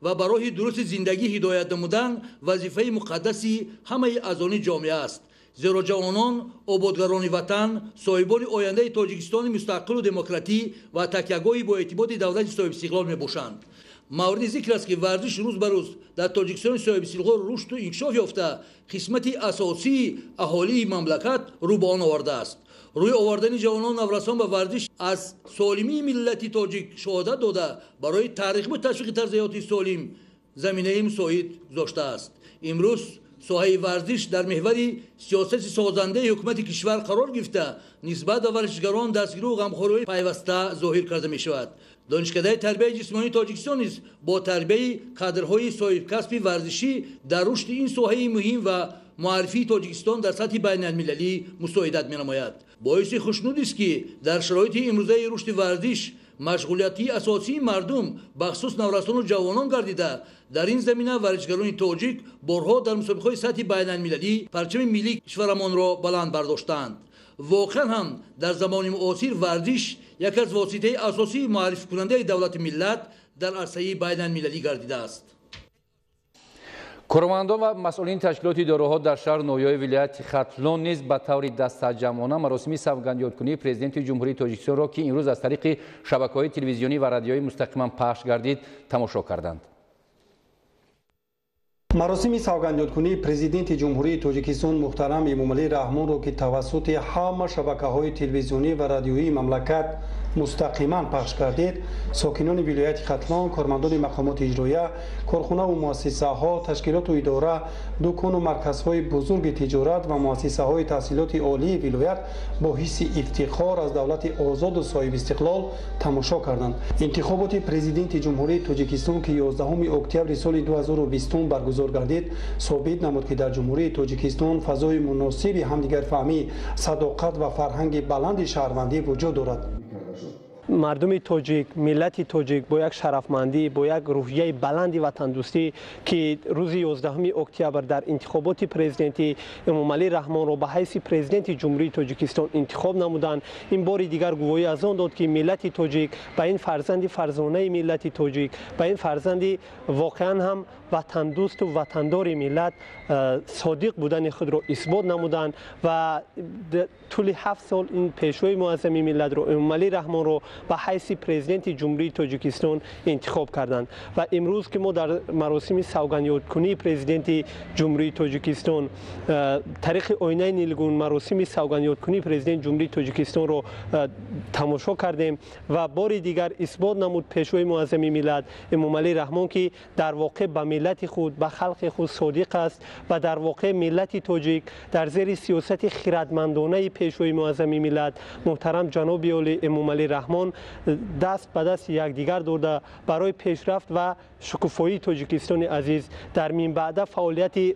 ва ба роҳи дурусти зиндагӣ ҳидоят намудан вазифаи муқаддаси ҳамаи аъзони ҷомеа аст. зеро ҷавонон ободгарони ватан, соҳибони ояндаи Тоҷикистони мустақилу демократӣ ва такягоҳи боэътибоди давлати соҳибистиқлол мебошанд. мавриди зикр аст ки варзиш рӯз ба рӯз дар Тоҷикистони соҳибистиқлол рушду инкишоф ёфта қисмати асосии аҳолии мамлакат рӯ ба он овардааст. рӯй овардани ҷавонон наврасон ба варзиш аз солимии миллати тоҷик шаҳодат дода барои тарғибу ташвиқи тарзи ҳаёти солим заминаи мусоид гузоштааст. имрӯз соҳаи варзиш дар меҳвари сиёсати созандаи ҳукумати кишвар қарор гирифта нисбат ба варзишгарон дастгирӯ ғамхориҳои пайваста зоҳир карда мешавад. донишкадаи тарбияи ҷисмонии Тоҷикистон низ бо тарбияи кадрҳои соҳибкасби варзишӣ дар рушди ин соҳаи муҳим ва муаррифии Тоҷикистон дар сатҳи байналмилалӣ мусоидат менамояд. боиси хушнудист ки дар шароити имрӯзаи рушди варзиш машғулияти асосии мардум бахусус наврасону ҷавонон гардида дар ин замина варзишгарони тоҷик борҳо дар мусобиқаҳои сатҳи байналмилалӣ парчами миллии кишварамонро баланд бардоштаанд. воқеан ҳам дар замони муосир варзиш яке аз воситаи асосии муаррификунандаи давлати миллат дар арсаи байналмилалӣ гардидааст. کارمندان و مسئولین تشکیلات اداره‌ها در شهر نویای ولایت ختلان نیز به طور دستجمعانه مراسم سوگندی‌کنی پرزیدنت جمهوری تاجیکستان را که امروز از طریق شبکه‌های تلویزیونی و رادیویی مستقیما پخش گردید تماشا کردند. مراسم سوگندی‌کنی پرزیدنت جمهوری تاجیکستان محترم امامعلی رحمان را که توسط همه شبکه‌های تلویزیونی و رادیویی مملکت مستقیما پخش گردید، ساکنان ولایت ختلان، کارمندان مقامات اجراییه، کارخانه و مؤسسه‌ها، تشکیلات و اداره، دکان و مرکزهای بزرگ تجارت و مؤسسه‌های تحصیلات عالی ولایت با حس افتخار از دولت آزاد و صاحب استقلال تماشا کردند. انتخابات پرزیدنت جمهوری تاجیکستان که 11 اکتبر سال 2020 برگزار گردید، ثابت نمود که در جمهوری تاجیکستان فضای مناسب همدیگر فهمی، صداقت و فرهنگ بلند شهروندی وجود دارد. مردم تاجیک، ملت تاجیک با یک شرفمندی، با یک روحیه بلند وطن دوستی که روز 11 اکتبر در انتخابات پرزیدنتی امامعلی رحمان را به حیث پرزیدنت جمهوری تاجیکستان انتخاب نمودند، این بار دیگر گواهی از آن داد که ملت تاجیک به این فرزند فرزانه ملت تاجیک، به این فرزند واقعا هم وطن دوست و وطندار ملت صادق بودن خود را اثبات نمودند و طول 7 سال این پیشوای معظم ملت را امامعلی رحمان را به حیث پرزیدنت جمهوری تاجیکستان انتخاب کردند و امروز که ما در مراسم سوگندی‌کنی پرزیدنت جمهوری تاجیکستان طریق آینه نیلگون مراسم سوگندی‌کنی پرزیدنت جمهوری تاجیکستان را تماشا کردیم و بار دیگر اثبات نمود پیشوای معظم ملت امامعلی رحمان که در واقع به ملت خود، به خلق خود صادق است و در واقع ملت تاجیک در زیر سیاست خردمندانه پیشوای معظم ملت محترم جناب عالی امامعلی رحمان دست به دست یکدیگر داده برای پیشرفت و شکوفایی تاجیکستان عزیز در من بعد فعالیت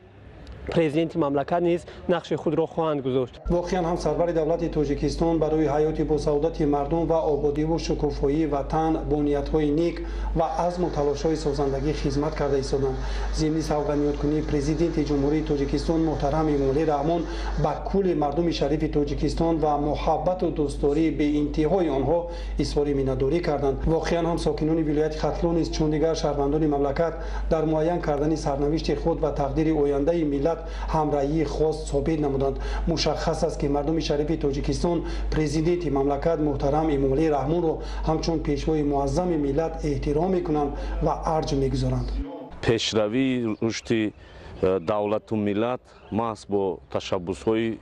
президенти мамлакат низ нақши худро хоҳанд гузошт. воқеан ҳам сарвари давлати тоҷикистон барои ҳаёти босаодати мардум ва ободиву шукуфоии ватан бо ниятҳои нек ва азму талошҳои созандагӣ хизмат карда истоданд. зимни савганиёткунии президенти ҷумҳурии тоҷикистон муҳтарам эмомалӣ раҳмон ба кулли мардуми шарифи тоҷикистон ва муҳаббату дӯстдории беинтиҳои онҳо изҳори миннатдорӣ карданд. воқеан ҳам сокинони вилояти хатлон низ чун дигар шаҳрвандони мамлакат дар муайян кардани сарнавишти худ ва тақдири ояндаи миллат ҳамраҳии хос собит намуданд. мушаххас аст ки мардуми шарифи тоҷикистон президенти мамлакат муҳтарам эмомалӣ раҳмонро ҳамчун пешвои муаззами миллат эҳтиром мекунанд ва арҷ мегузоранд. пешравии рушди давлату миллат маҳз бо ташаббусҳои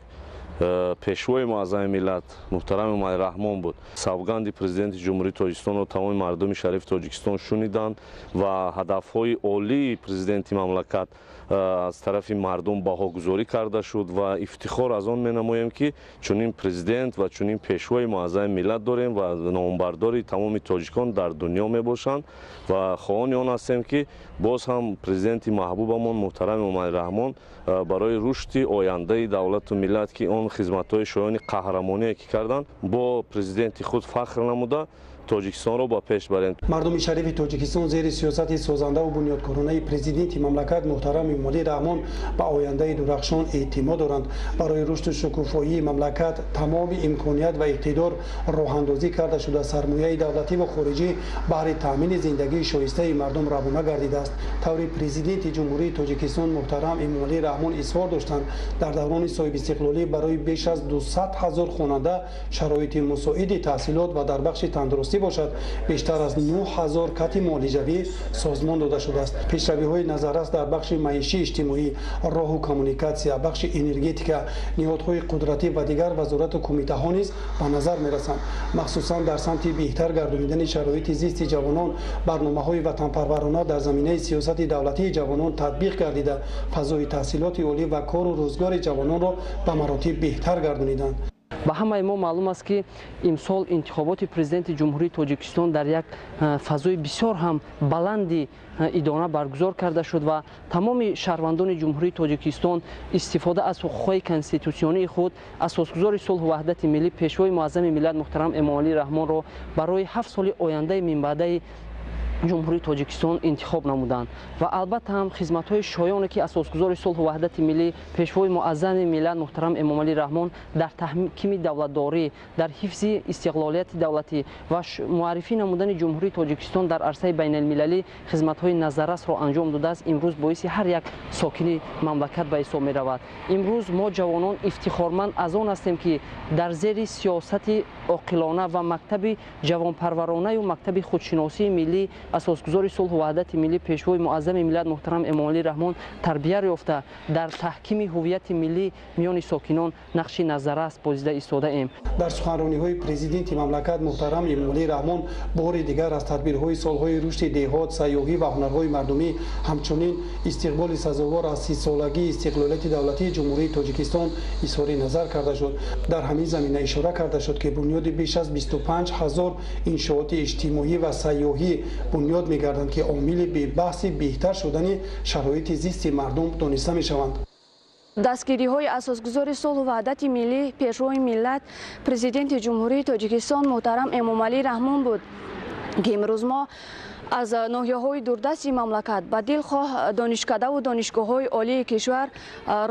пешвои муаззами миллат муҳтарам эмомалӣ раҳмон буд. савганди президенти ҷумҳурии тоҷикистонро тамоми мардуми шарифи тоҷикистон шуниданд ва ҳадафҳои олии президенти мамлакат аз тарафи мардум баҳогузорӣ карда шуд ва ифтихор аз он менамоем ки чунин президент ва чунин пешвои муаззами миллат дорем ва номбардори тамоми тоҷикон дар дунё мебошанд ва хоҳони он ҳастем ки боз ҳам президенти маҳбубамон муҳтарам эмомалӣ раҳмон барои рушди ояндаи давлату миллат ки он хизматҳои шоёни қаҳрамоние ки карданд бо президенти худ фахр намуда тоҷикистонро ба пеш барем. мардуми шарифи тоҷикистон зери сиёсати созандаву бунёдкоронаи президенти мамлакат муҳтарам эмомалӣ раҳмон ба ояндаи дурахшон эътимод доранд. барои рушду шукуфоии мамлакат тамоми имконият ва иқтидор роҳандозӣ карда шуда сармояи давлатӣ ва хориҷӣ баҳри таъмини зиндагии шоистаи мардум равона гардидааст. таври президенти ҷумҳурии тоҷикистон муҳтарам эмомалӣ раҳмон изҳор доштанд дар даврони соҳибистиқлолӣ барои беш аз 200 000 хонанда шароити мусоиди таҳсилот ва дар бахши тандурустӣ бошад бештар аз 9000 кати муолиҷавӣ созмон дода шудааст. пешравиҳои назаррас дар бахши маишии иҷтимоӣ, роҳу коммуникатсия, бахши энергетика, ниҳодҳои қудратӣ ва дигар вазорату кумитаҳо низ ба назар мерасанд. махсусан дар самти беҳтар гардонидани шароити зисти ҷавонон барномаҳои ватанпарварона дар заминаи сиёсати давлатии ҷавонон татбиқ гардида фазои таҳсилоти олӣ ва кору рӯзгори ҷавононро ба маротиб беҳтар гардониданд. ба ҳамаи мо маълум аст ки имсол интихоботи президенти ҷумҳурии тоҷикистон дар як фазои бисёр ҳам баланди идона баргузор карда шуд ва тамоми шаҳрвандони ҷумҳурии тоҷикистон истифода аз ҳуқуқҳои конститутсионии худ асосгузори сулҳу ваҳдати миллӣ пешвои муаззами миллат муҳтарам эмомалӣ раҳмонро барои 7 соли ояндаи минбаъдаи ҷумҳурии тоҷикистон интихоб намуданд ва албатта ҳам хизматҳои шоёне ки асосгузори сулҳу ваҳдати миллӣ пешвои муаззами миллат муҳтарам эмомалӣ раҳмон дар таҳкими давлатдорӣ, дар ҳифзи истиқлолияти давлатӣ ва муаррифӣ намудани ҷумҳурии тоҷикистон дар арсаи байналмилалӣ хизматҳои назаррасро анҷом додааст имрӯз боиси ҳар як сокини мамлакат ба ҳисоб меравад. имрӯз мо ҷавонон ифтихорманд аз он ҳастем ки дар зери сиёсати оқилона ва мактаби ҷавонпарваронаю мактаби худшиносии миллӣ асосгузори сулҳу ваҳдати миллӣ пешвои муаззами миллат муҳтарам эмомалӣ раҳмон тарбия ёфта дар таҳкими ҳуввияти миллӣ миёни сокинон нақши назаррас бозида истодаем. дар суханрониҳои президенти мамлакат муҳтарам эмомалӣ раҳмон бори дигар аз тадбирҳои солҳои рушди деҳот, сайёҳӣ ва ҳунарҳои мардумӣ ҳамчунин истиқболи сазовор аз 30-солагии истиқлолияти давлатии ҷумҳурии тоҷикистон изҳори назар карда шуд. дар ҳамин замина ишора карда шуд ки бунёди беш аз 25 000 иншооти иҷтимоӣ ва сайёҳӣ бунёд мегарданд ки омили бебаҳси беҳтар шудани шароити зисти мардум дониста мешаванд. дастгириҳои асосгузори сулҳу ваҳдати миллӣ пешвои миллат президенти ҷумҳурии тоҷикистон муҳтарам эмомалӣ раҳмон буд ки имрӯз мо аз ноҳияҳои дурдасти мамлакат ба дилхоҳ донишкадаву донишгоҳҳои олии кишвар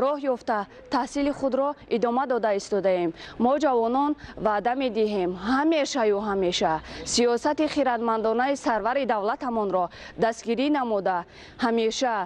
роҳ ёфта таҳсили худро идома дода истодаем. мо ҷавонон ваъда медиҳем ҳамешаю ҳамеша сиёсати хиратмандонаи сарвари давлатамонро дастгирӣ намуда ҳамеша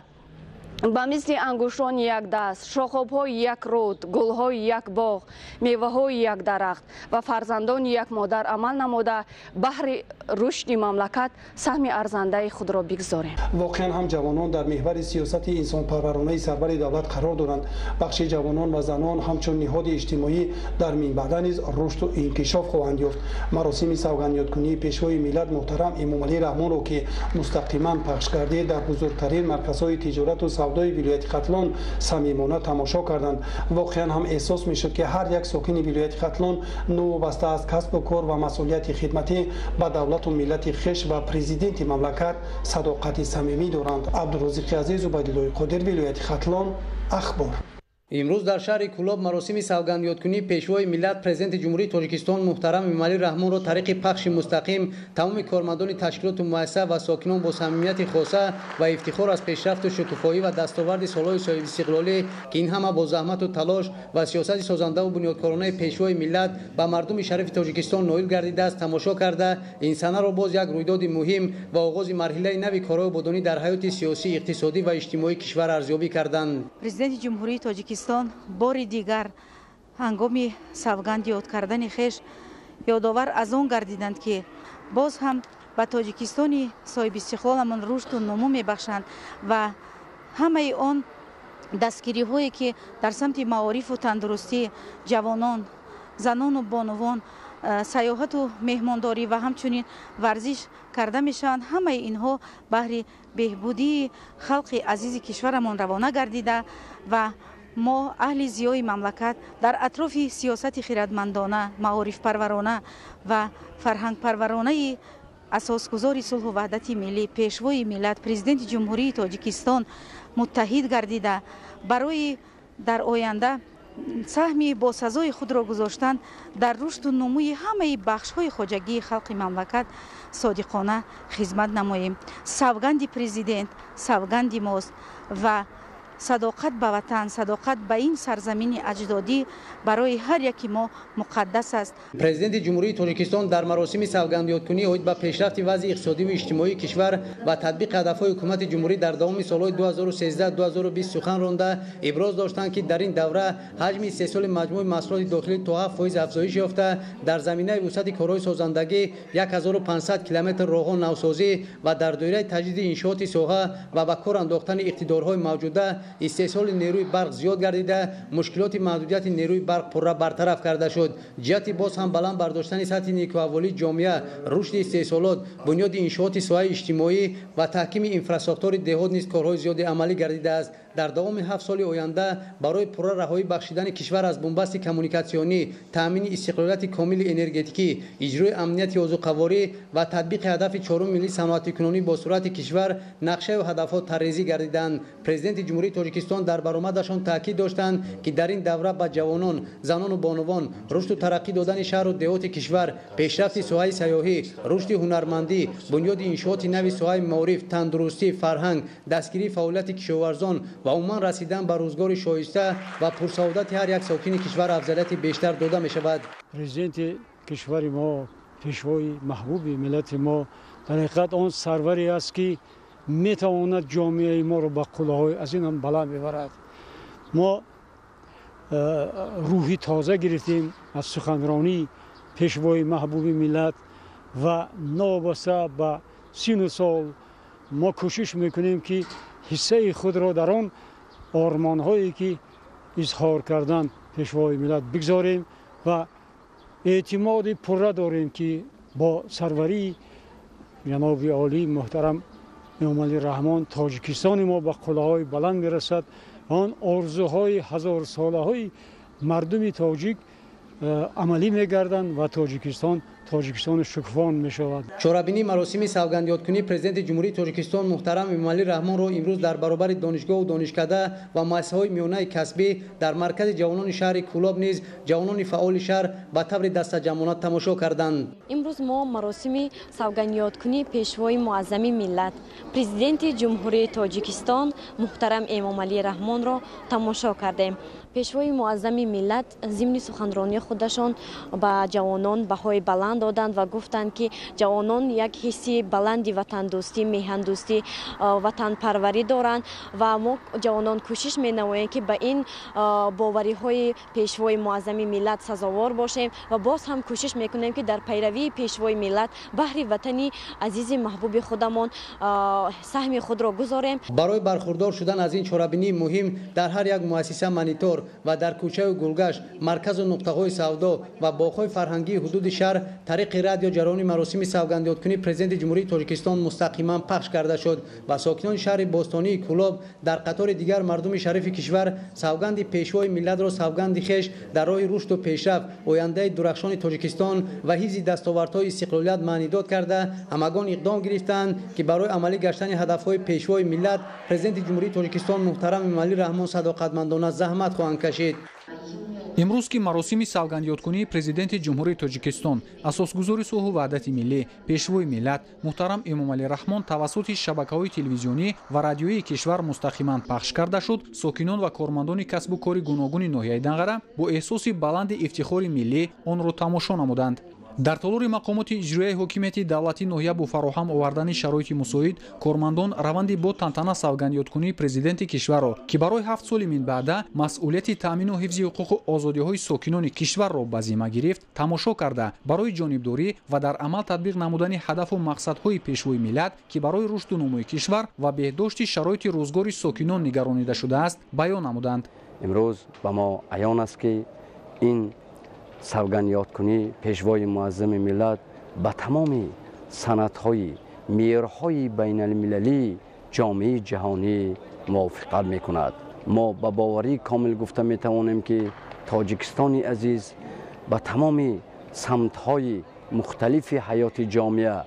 ба мисли ангушtoни як даст, шохобҳои як руд, гулҳои як боғ, меваҳои як дарахт ва фарзандони як модар амал намуда баҳри рушди мамлакат саҳми арзандаи худро бигзорем. воқеан ҳам ҷавонон дар меҳвари сиёсати инсонпарваронаи сарвари давлат қарор доранд. бахши ҷавонон ва занон ҳамчун ниҳоди иҷтимоӣ дар минбаъда низ рушду инкишоф хоҳанд ёфт. маросими савганиёткунии пешвои миллат муҳтарам эмомалӣ раҳмонро ки мустақиман пахш гардид дар бузургтарин марказҳои тиҷорату савдои вилояти хатлон самимона тамошо карданд. воқеан ҳам эҳсос мешуд ки ҳар як сокини вилояти хатлон новобаста аз касбу кор ва масъулияти хидматӣ ба давлату миллати хеш ва президенти мамлакат садоқати самимӣ доранд. абдурозиқи азизу байдиллои қодир, вилояти хатлон, اخبار. امروز در شهر کولاب مراسم سوگندیادکنی پیشوای ملت پرزیدنت جمهوری تاجیکستان محترم امومالی رحمان را طریق پخش مستقیم تمام کارمندان تشکیلات مؤسسه و ساکنان با صمیمیت خاصه و افتخار از پیشرفت و شکوفایی و دستاورد سالهای صاحب استقلالی که این همه با زحمت و تلاش و سیاست سازنده و بنیادکارانه پیشوای ملت به مردم شریف تاجیکستان نائل گردیده است تماشا کرده این سنه را باز یک رویداد مهم و آغاز مرحله نوی کارهای بدنی در حیات سیاسی اقتصادی و اجتماعی کشور ارزیابی کردند. پرزیدنت جمهوری تاجیکستان باری دیگر هنگامی سوگند یاد کردن خیش یادآور از آن گردیدند که باز هم به تاجیکستانی صاحب استقلالمان رشد و نمو میبخشند و همه آن دستگیری هایی که در سمت معارف و تندرستی جوانان، زنان و بانوان، سیاحت و مهمانداری و همچنین ورزش کرده میشوند. همه اینها بهر بهبودی خلق عزیز کشورمان روانه گردیده و ما اهل زیای مملکت در اطراف سیاست خردمندانه، معارف پرورانه و فرهنگ پرورانه اساسگذار صلح و وحدت ملی پیشوای ملت پرزیدنت جمهوری تاجیکستان متحد گردیده برای در آینده سهمی با سزای خود را گذاشتن در رشد و نموی همه بخش‌های خواجگی خلق مملکت صادقانه خدمت نماییم. سوگند پرزیدنت سوگند ماست و صداقت به وطن، صداقت به این سرزمین اجدادی برای هر یکی ما مقدس است. پرزیدنت جمهوری تاجیکستان در مراسم سوگندیادکنی اومید به پیشرفت وضع اقتصادی و اجتماعی کشور و تطبیق هدفهای حکومت جمهوری در دوام سالهای 2013-2020 سخن رانده ابراز داشتند که در این دوره حجم استحصال مجموع محصولات داخلی تا 7% افزایش یافته، در زمینه وسعت کارهای سازندگی 1500 کیلومتر راهها نوسازی و در دایره تجدید انشاءات ساحه و به کار انداختن اقتدارهای موجوده استحصال نیروی برق زیاد گردیده، مشکلات محدودیت نیروی برق پرره برطرف کرده شد. جهت باز هم بلند برداشتن سطح نیکوحوالی جامعه، رشد استحصالات، بنیاد انشاءات ساحه اجتماعی و تحکیم اینفراستراکچور دهات نیز کارهای زیاد عملی گردیده است. در دوام 7 سال آینده برای پرره رهایی بخشیدن کشور از بنبست کمونیکاسیونی، تامین استقلالیت کامل انرژتیکی، اجرای امنیت یازوقواری و تطبیق هدف 4 ملی صنعت کنونی با صورت کشور نقشه و هدفات طرحریزی گردیدند. پرزیدنت جمهوری تاجیکستان در برآمدشان تاکید داشتند که در این دوره به جوانان، زنان و بانوان رشد و ترقی دادن شهر و دهات کشور، پیشرفت ساحه سیاحی، رشد هنرمندی، بنیاد انشاءات نوی ساحه معارف، تندرستی، فرهنگ، دستگیری فعالیت کشاورزان و عموما رسیدن به روزگار شایسته و پرسعادت هر یک ساکن کشور افضلیت بیشتر داده می شود. پرزیدنت کشور ما، پیشوای محبوب ملت ما، در حقیقت آن سروری است که می تواند جامعه ما را به قله‌های از این هم بالا میبرد. ما روحی تازه گرفتیم از سخنرانی پیشوای محبوب ملت و نابسته به سین سال ما کوشش میکنیم که حصه خود را در آن آرمان هایی که اظهار کردن پیشوای ملت بگذاریم و اعتماد پره داریم که با سروری جناب عالی محترم امومالی رحمان تاجیکستان ما به قله‌های بلند میرسد. آن آرزوهای هزار ساله های مردم تاجیک عملی میگردند و تاجیکستان شکوفان می شود. چهاربینی مراسم سوگندیادکنی پرزیدنت جمهوری تاجیکستان محترم امومالی رحمان را امروز در برابر دانشگاه و دانشکده و مؤسسه‌های میانه کسبی در مرکز جوانان شهر کولاب نیز جوانان فعال شهر به طور دست جمعانه تماشا کردند. امروز ما مراسم سوگندیادکنی پیشوای معظم ملت پرزیدنت جمهوری تاجیکستان محترم امومالی رحمان را تماشا کردیم. پیشوای معظم ملت ضمن سخنرانی خودشان به جوانان بهای بلند دادند و گفتند که جوانان یک حسی بلندی وطن دوستی، میهن دوستی، وطن پروری دارند و ما جوانان کوشش می‌نماییم که به این باوری های پیشوای معظم ملت سزاوار باشیم و باز هم کوشش میکنیم که در پیروی پیشوای ملت بهر وطنی عزیز محبوب خودمان سهم خود را گذاریم. برای برخوردار شدن از این چهاربینی مهم در هر یک مؤسسه مانیتور و در کوچه و گلگشت، مرکز و نقطه‌های سودا و باغ‌های فرهنگی حدود شهر طریق رادیو جریان مراسم سوگندیاتکنی پرزیدنت جمهوری تاجیکستان مستقیما پخش کرده شد و ساکنان شهر باستانی کولاب در قطار دیگر مردم شریف کشور سوگند پیشوای ملت را سوگند خویش در راه رشد و پیشرفت آینده درخشان تاجیکستان و حفظ دستاوردهای استقلالیت معنی داد کرده همگان اقدام گرفتند که برای عملی گشتن هدفهای پیشوای ملت پرزیدنت جمهوری تاجیکستان محترم امامعلی رحمان صداقتمندانه زحمت خواهند کشید. امروز که مراسم سوگندیاتکنی پرزیدنت جمهوری تاجیکستان اساسگذار صلح و وحدت ملی پیشوای ملت محترم امامعلی رحمان توسط شبکه‌های تلویزیونی و رادیویی کشور مستقیما پخش کرده شد، ساکنان و کارمندان کسب و کار گوناگون ناحیه دنقره با احساس بلند افتخار ملی آن را تماشا نمودند. در طور مقامات اجرایی حکومت دولتی ناحیه با فراهم آوردن شرایط مساعد کارمندان روند با تنتنه سوگندیاتکنی پرزیدنت کشور را که برای 7 سال من بعد مسئولیت تامین و حفظ حقوق و آزادی‌های ساکنان کشور را به ذمه گرفت تماشا کرده برای جانبداری و در عمل تطبیق نمودن هدف و مقصدهای پیشوای ملت که برای رشد و نمو کشور و بهداشت شرایط روزگار ساکنان نگرانیده شده است بیان نمودند. امروز به ما عیان است که این سوگندیاتکنی پیشوای معظم ملت به تمام سنت‌های معیارهای بین المللی جامعه جهانی موافقت می‌کند. ما با باوری کامل گفته می‌توانیم که تاجیکستان عزیز به تمام سمت‌های مختلف حیات جامعه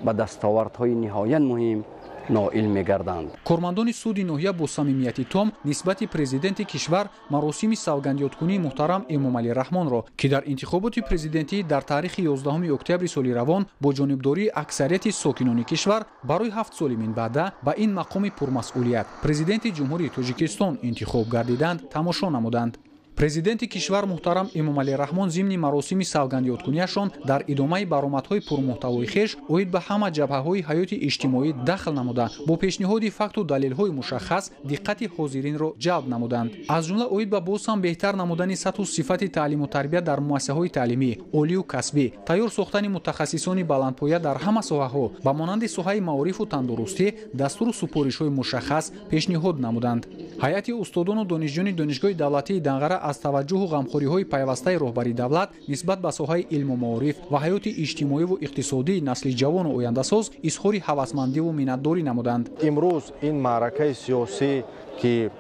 به دستاوردهای نهایت مهم نائل می‌گردند. کارمندان سود ناحیه با صمیمیت تام نسبت پرزیدنت کشور مراسم سوگندیاتکنی محترم امامعلی رحمان را که در انتخابات پرزیدنتی در تاریخ 11 اکتبر سال روان با جانبداری اکثریت ساکنان کشور برای 7 سال من بعد به این مقام پرمسئولیت پرزیدنت جمهوری تاجیکستان انتخاب گردیدند تماشا نمودند. پرزیدنت کشور محترم امامعلی رحمان ضمن مراسم سوگندیاتکنیشان در ادامه برآمدهای پرمحتوای خویش اوید به همه جبهه‌های حیات اجتماعی دخل نموده با پیشنهاد فکت و دلیل‌های مشخص دقت حاضرین را جلب نمودند. از جمله اوید به باز هم بهتر نمودن سطح و صفت تعلیم و تربیت در مؤسسه‌های تعلیمی عالی و کسبی، تیار ساختن متخصصان بلندپایه در همه ساحه‌ها با مانند ساحه معارف و تندرستی دستور و سپارش‌های مشخص پیشنهاد نمودند. هیئت استادان و دانشجویان دانشگاه دولتی دنقره از توجه و غمخوری‌های پیوسته رهبری دولت نسبت به ساحه علم و معارف و حیات اجتماعی و اقتصادی نسل جوان و آینده‌ساز اظهار هوسمندی و منتداری نمودند. امروز این معرکه سیاسی که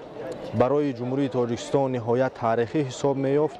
برای جمهوری تاجیکستان نهایت تاریخی حساب می‌یافت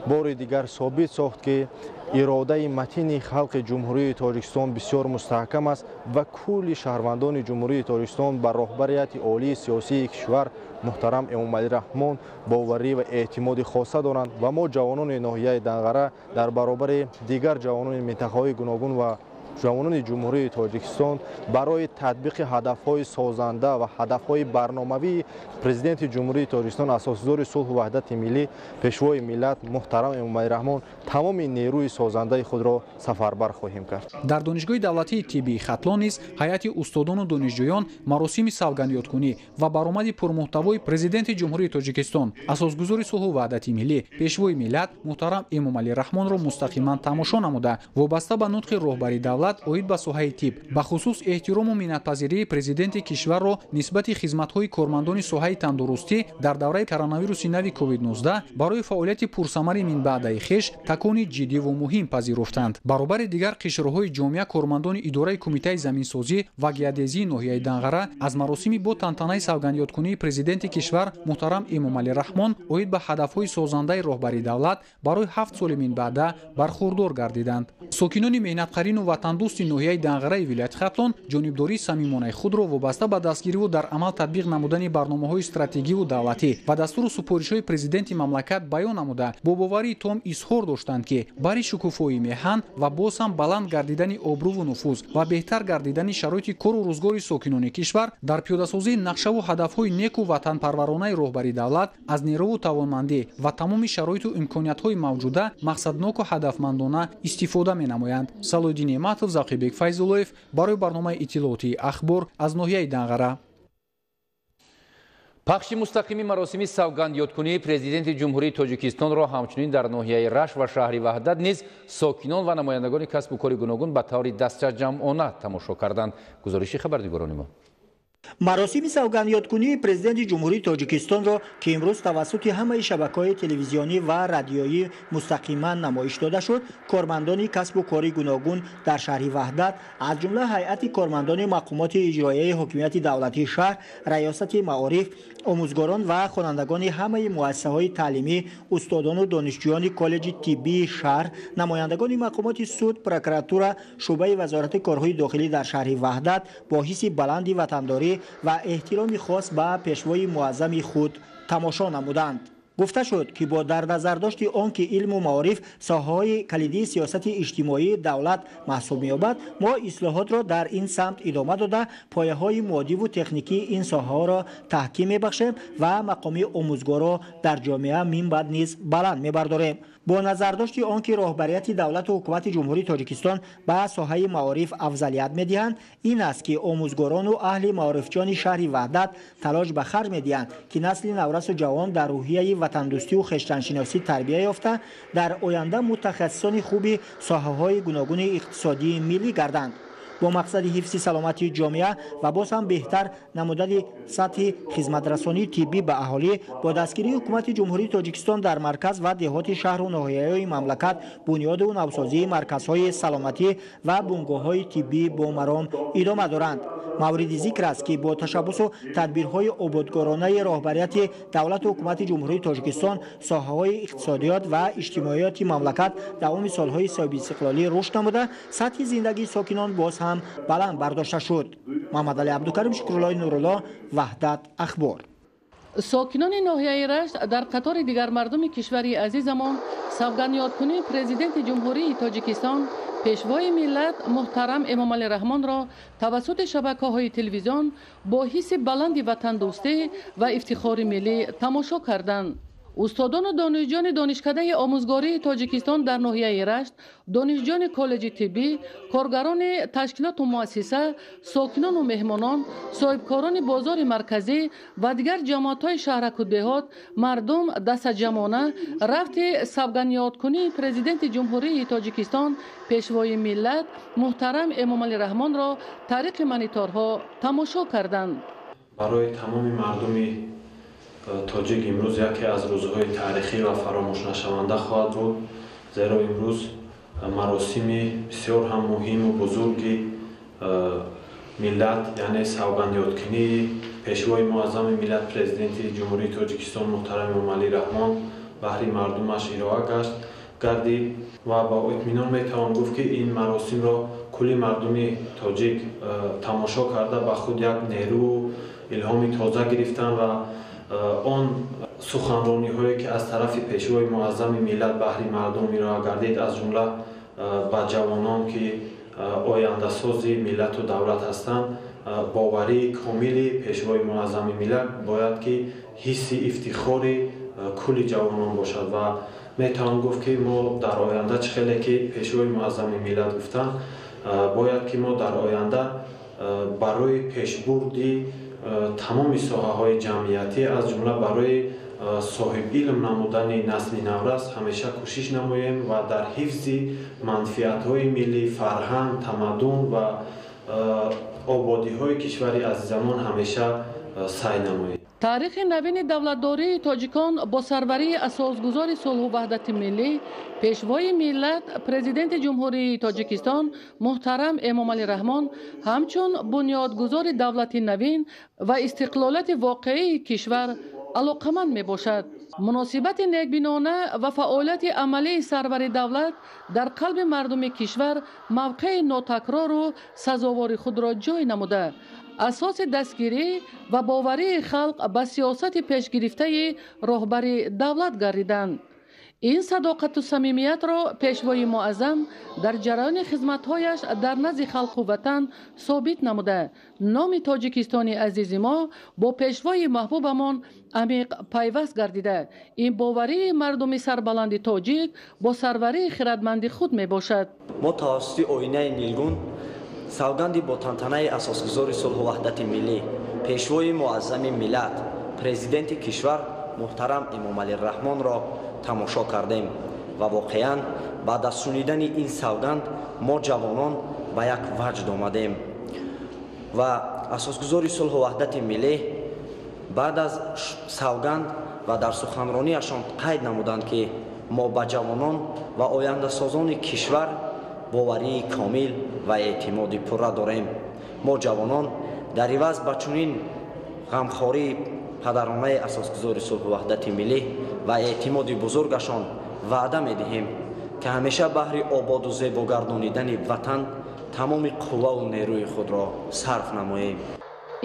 بار دیگر ثابت ساخت که اراده متین خلق جمهوری تاجیکستان بسیار مستحکم است و کل شهروندان جمهوری تاجیکستان بر رهبریت عالی سیاسی کشور محترم امامعلی رحمان باوری و اعتماد خاصه دارند و ما جوانان ناحیه دنقره در برابر دیگر جوانان منطقه‌های گوناگون و جوانان جمهوری تاجیکستان برای تطبیق هدف‌های سازنده و هدف‌های برنامه‌ای پرزیدنت جمهوری تاجیکستان اساسگذار صلح و وحدت ملی پیشوای ملت محترم امامعلی رحمان تمام نیروی سازنده خود را سفربر خواهیم کرد. در دانشگاه دولتی طبی خطلان نیز هیئت استادان و دانشجویان مراسم سوگندیاتکنی و برآمد پرمحتوای پرزیدنت جمهوری تاجیکستان اساسگذار صلح و وحدت ملی پیشوای ملت محترم امامعلی رحمان را مستقیما تماشا نموده وابسته به نطق رهبری دولت اوید به ساحه طب به خصوص احترام و منتپذیری پرزیدنت کشور را نسبت خدمت‌های کارمندان ساحه تندرستی در دوره کرونا نوی کووید 19 برای فعالیت پرثمر من بعد خویش تکانی جدی و مهم پذیرفتند. برابر دیگر قشرهای جامعه کارمندان اداره کمیته زمینسازی و گیادزی ناحیه دنقره از مراسم با تنتنه سوگندیاتکنی پرزیدنت کشور محترم امامعلی رحمان اوید به هدف‌های سازنده رهبری دولت برای 7 سال من بعد برخوردار گردیدند. ساکنان مهنت‌قرین و دوست ناحیه دنقره ولایت خطلان جانبداری صمیمانه خود را وابسته به دستگیری و در عمل تطبیق نمودن برنامه‌های استراتژیکی و دولتی و دستور و سپارش‌های پرزیدنت مملکت بیان نموده با باوری تام اظهار داشتند که برای شکوفایی میهن و باز هم بلند گردیدن آبرو و نفوذ و بهتر گردیدن شرایط کار و روزگار ساکنان کشور در پیاده‌سازی نقشه و هدف‌های نیک و وطنپرورانه رهبری دولت از نیرو و توانمندی و تمام شرایط و امکانیت‌های موجوده مقصدناک و هدفمندانه استفاده می‌نمایند. صلاح‌الدین ماتов Зақибек Файзуллоев барои барномаи иттилооти ахбор аз ноҳияи Данғара. пахши мустақими маросими савгандиёткунии президенти ҷумҳурии тоҷикистонро ҳамчунин дар ноҳияи рашт ва шаҳри ваҳдат низ сокинон ва намояндагони касбу кори гуногун ба таври дастҷамъона тамошо карданд. гузориши хабардигорони мо. مراسم سوگندیادکنی پرزیدنت جمهوری تاجیکستان را که امروز توسط همه شبکه‌های تلویزیونی و رادیویی مستقیما نمایش داده شد، کارمندان کسب و کاری گوناگون در شهر وحدت از جمله هیئت کارمندان مقامات اجرایی حکومت دولتی شهر، ریاست معارف، آموزگاران و خوانندگان همه مؤسسه‌های تعلیمی، استادان و دانشجویان کالج طبی شهر، نمایندگان مقامات سود، پروکراتور، شعبه وزارت کارهای داخلی در شهر وحدت با حس بلند وطنداری و احترام خاص به پیشوای معظم خود تماشا نمودند. گفته شد که با در نظر داشت آنکه علم و معارف ساحه‌های کلیدی سیاست اجتماعی دولت محسوب می‌یابد، ما اصلاحات را در این سمت ادامه داده پایه‌های مادی و تکنیکی این ساحه‌ها را تحکیم می‌بخشیم و مقام آموزگارا در جامعه من بعد نیز بلند می‌برداریم. با نظر داشت آنکه راهبریت دولت و حکومت جمهوری تاجیکستان به ساحه معارف افضلیت می‌دهند، این است که آموزگاران و اهل معارفجان شهر وحدت تلاش به خرج می‌دهند که نسل نورس و جوان در روحیه وطن دوستی و خویشتن‌شناسی تربیت یافته در آینده متخصصان خوبی ساحه‌های گوناگون اقتصادی ملی گردند. با مقصد حفظ سلامتی جامعه و باز هم بهتر نمودن سطح خدمترسانی طبی به اهالی، با دستگیری حکومت جمهوری تاجیکستان در مرکز و دهات شهر و ناحیه‌های مملکت بنیاد و نوسازی مرکزهای سلامتی و بنگاه‌های طبی با مرام ادامه دارند. مورد ذکر است که با تشبث و تدبیرهای آبادگارانه راهبریت دولت و حکومت جمهوری تاجیکستان، ساحه‌های اقتصادیات و اجتماعیات مملکت دوام سالهای صاحب استقلالی رشد نموده، سطح زندگی ساکنان باز هم بلند برداشته شد. محمد علی عبدالکریم، شکرالله نورالله، وحدت اخبار. ساکنان ناحیه رشت در قطار دیگر مردم کشور عزیزمان سوگندیادکنی پرزیدنت جمهوری تاجیکستان پیشوای ملت محترم امامعلی رحمان را توسط شبکه‌های تلویزیون با حس بلند وطن دوستی و افتخار ملی تماشا کردند. استادان و دانشجویان دانشکده آموزگاری تاجیکستان در ناحیه رشت، دانشجویان کالج طبی، کارگران تشکیلات و مؤسسه، ساکنان و مهمانان، صاحبکاران بازار مرکزی و دیگر جماعت‌های شهرک و دهات، مردم دست جمعانه رفت سوگندیادکنی پرزیدنت جمهوری تاجیکستان پیشوای ملت محترم امامعلی رحمان را طریق مانیتورها تماشا کردند. برای تمام مردم تاجیک امروز یکی از روزهای تاریخی و فراموش نشونده خواهد بود، زیرا امروز مراسمی بسیار هم مهم و بزرگی ملت، یعنی سوگندیادکنی پیشوای معظم ملت پرزیدنت جمهوری تاجیکستان محترم امامعلی رحمان بهر مردمش ارائه گردید و با اطمینان میتوان گفت که این مراسم را کلی مردم تاجیک تماشا کرده به خود یک نیرو و الهام تازه گرفتند و آن سخنرانی هایی که از طرف پیشوای معظم ملت بهر مردم ارائه گردید، از جمله به جوانان که آینده ساز ملت و دولت هستند، باوری کاملی پیشوای معظم ملت باید که حس افتخار کل جوانان باشد و میتوان گفت که ما در آینده چخیلی که پیشوای معظم ملت گفتن، باید که ما در آینده برای پیشبردی تمام ساحه‌های جمعیتی از جمله برای صاحب علم نمودن نسل نورس همیشه کوشش نماییم و در حفظ منفعت‌های ملی، فرهنگ، تمدن و آبادی‌های کشور عزیزمان همیشه سعی نماییم. تاریخ نوین دولتداری تاجیکان با سروری اساسگذار صلح و وحدت ملی پیشوای ملت پرزیدنت جمهوری تاجیکستان محترم امامعلی رحمان همچون بنیادگذار دولت نوین و استقلالت واقعی کشور علاقمند می باشد. مناسبت نیکبینانه و فعالیت عملی سرور دولت در قلب مردم کشور موقع ناتکرار و سزاوار خود را جای نموده، اساس دستگیری و باوری خلق به سیاست پیش گرفته راهبر دولت گردیدند. این صداقت و صمیمیت را پیشوای معظم در جریان خدمت‌هایش در نزد خلق و وطن ثابت نموده، نام تاجیکستان عزیز ما با پیشوای محبوبمان عمیق پیوست گردیده. این باوری مردم سربلند تاجیک با سروری خردمند خود می باشد. ما توسط آینه نیلگون سوگندی با تنتنه اساسگذار صلح و وحدت ملی پیشوای معظم ملت پرزیدنت کشور محترم امامعلی رحمان را تماشا کردیم و واقعا بعد از شنیدن این سوگند ما جوانان به یک وجد آمدیم و اساسگزاری صلح و وحدت ملی بعد از سوگند و در سخنرانیشان قید نمودند که ما به جوانان و آینده سازان کشور باوری کامل و اعتماد پوره داریم. ما جوانان در عوض به چنین غمخواری پدرانه اساسگزاری صلح و وحدت ملی و اعتماد بزرگشان وعده می‌دهیم که همیشه بهر آباد و زیبا گردانیدن وطن تمام قوه و نیروی خود را صرف نماییم.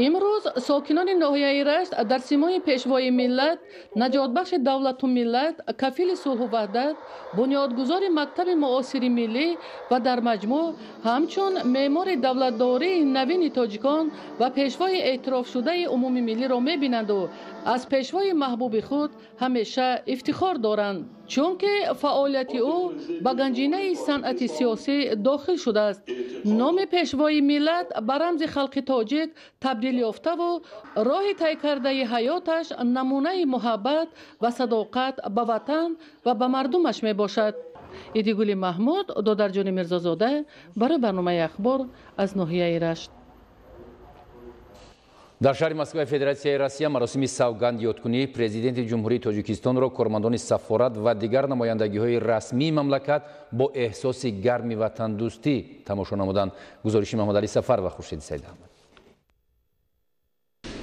امروز ساکنان ناحیه رشت در سیمای پیشوای ملت، نجات بخش دولت و ملت، کفیل صلح و وحدت، بنیادگذار مکتب معاصر ملی و در مجموع همچون معمار دولتداری نوین تاجیکان و پیشوای اعتراف شده عمومی ملی را می‌بینند و از پیشوای محبوب خود همیشه افتخار دارند، چون که فعالیت او به گنجینه صنعت سیاسی داخل شده است. نام پیشوای ملت به رمز خلق تاجیک تبدیل یافته و راه طی کرده حیاتش نمونه محبت و صداقت به وطن و به مردمش می باشد. ایدیگولی محمود، دادرجان میرزازاده، برای برنامه اخبار از ناحیه رشت. در شهر مسکو فدراسیای روسیه مراسم سوگند یادکنی پرزیدنت جمهوری تاجیکستان را کارمندان سفارت و دیگر نمایندگی‌های رسمی مملکت با احساس گرمی و تندرستی تماشا نمودند. گزارش محمد علی سفر و خورشید سید احمد.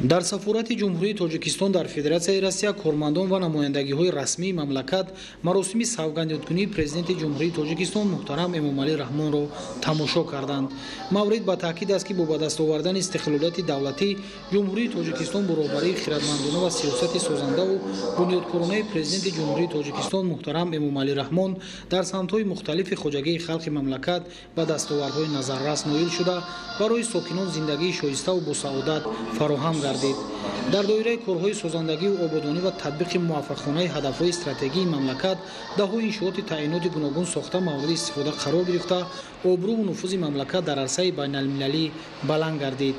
در سفارت جمهوری تاجیکستان در فدراسیای روسیه کارمندان و نمایندگی‌های رسمی مملکت مراسم سوگند یادکنی پرزیدنت جمهوری تاجیکستان محترم امامعلی رحمان را تماشا کردند. مورد با تاکید است که با به دست آوردن استقلالیت دولتی جمهوری تاجیکستان با راهبری خردمندانه و سیاست سازنده و بنیادکارانه پرزیدنت جمهوری تاجیکستان محترم امامعلی رحمان در سمت‌های مختلف خواجگی خلق مملکت به دستاوردهای نظررس نایل شده برای ساکنان زندگی شایسته و با سعادت فراهم گردید. در دایره کارهای سازندگی و آبادانی و تطبیق موفقانه هدف‌های استراتژی مملکت ده‌ها انشاءات تعیینات گوناگون ساخته مورد استفاده قرار گرفته آبرو و نفوذ مملکت در عرصه بین‌المللی بلند گردید.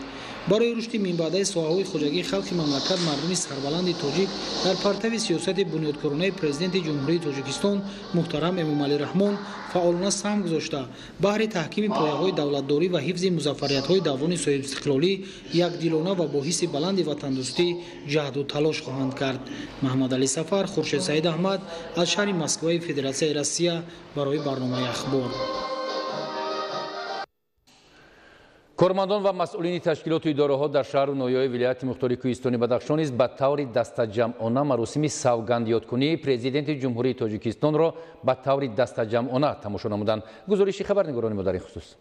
برای رشد منبعدهای ساحه‌های خواجگی خلق مملکت مردم سربلند تاجیک در پرتو سیاست بنیادکارانه پرزیدنت جمهوری تاجیکستان محترم امامعلی رحمان فعالانه سهم گذاشته بهر تحکیم پایه‌های دولتداری و حفظ موفقیت‌های دوران صاحب استقلالی یکدلانه و با حس بلند وطن‌دوستی جهد و تلاش خواهند کرد. محمد علی سفر، خورشید سعید احمد از شهر مسکو فدراسیای روسیه برای برنامه اخبار. کارمندان و مسئولین تشکیلات و اداره‌ها در شهر و ناحیه‌های ولایت مختار کوهستانی بدخشان نیز به طور دسته‌جمعانه مراسم سوگند یادکنی پرزیدنت جمهوری تاجیکستان را به طور دسته‌جمعانه تماشا نمودند. گزارش خبرنگاران ما در این خصوص.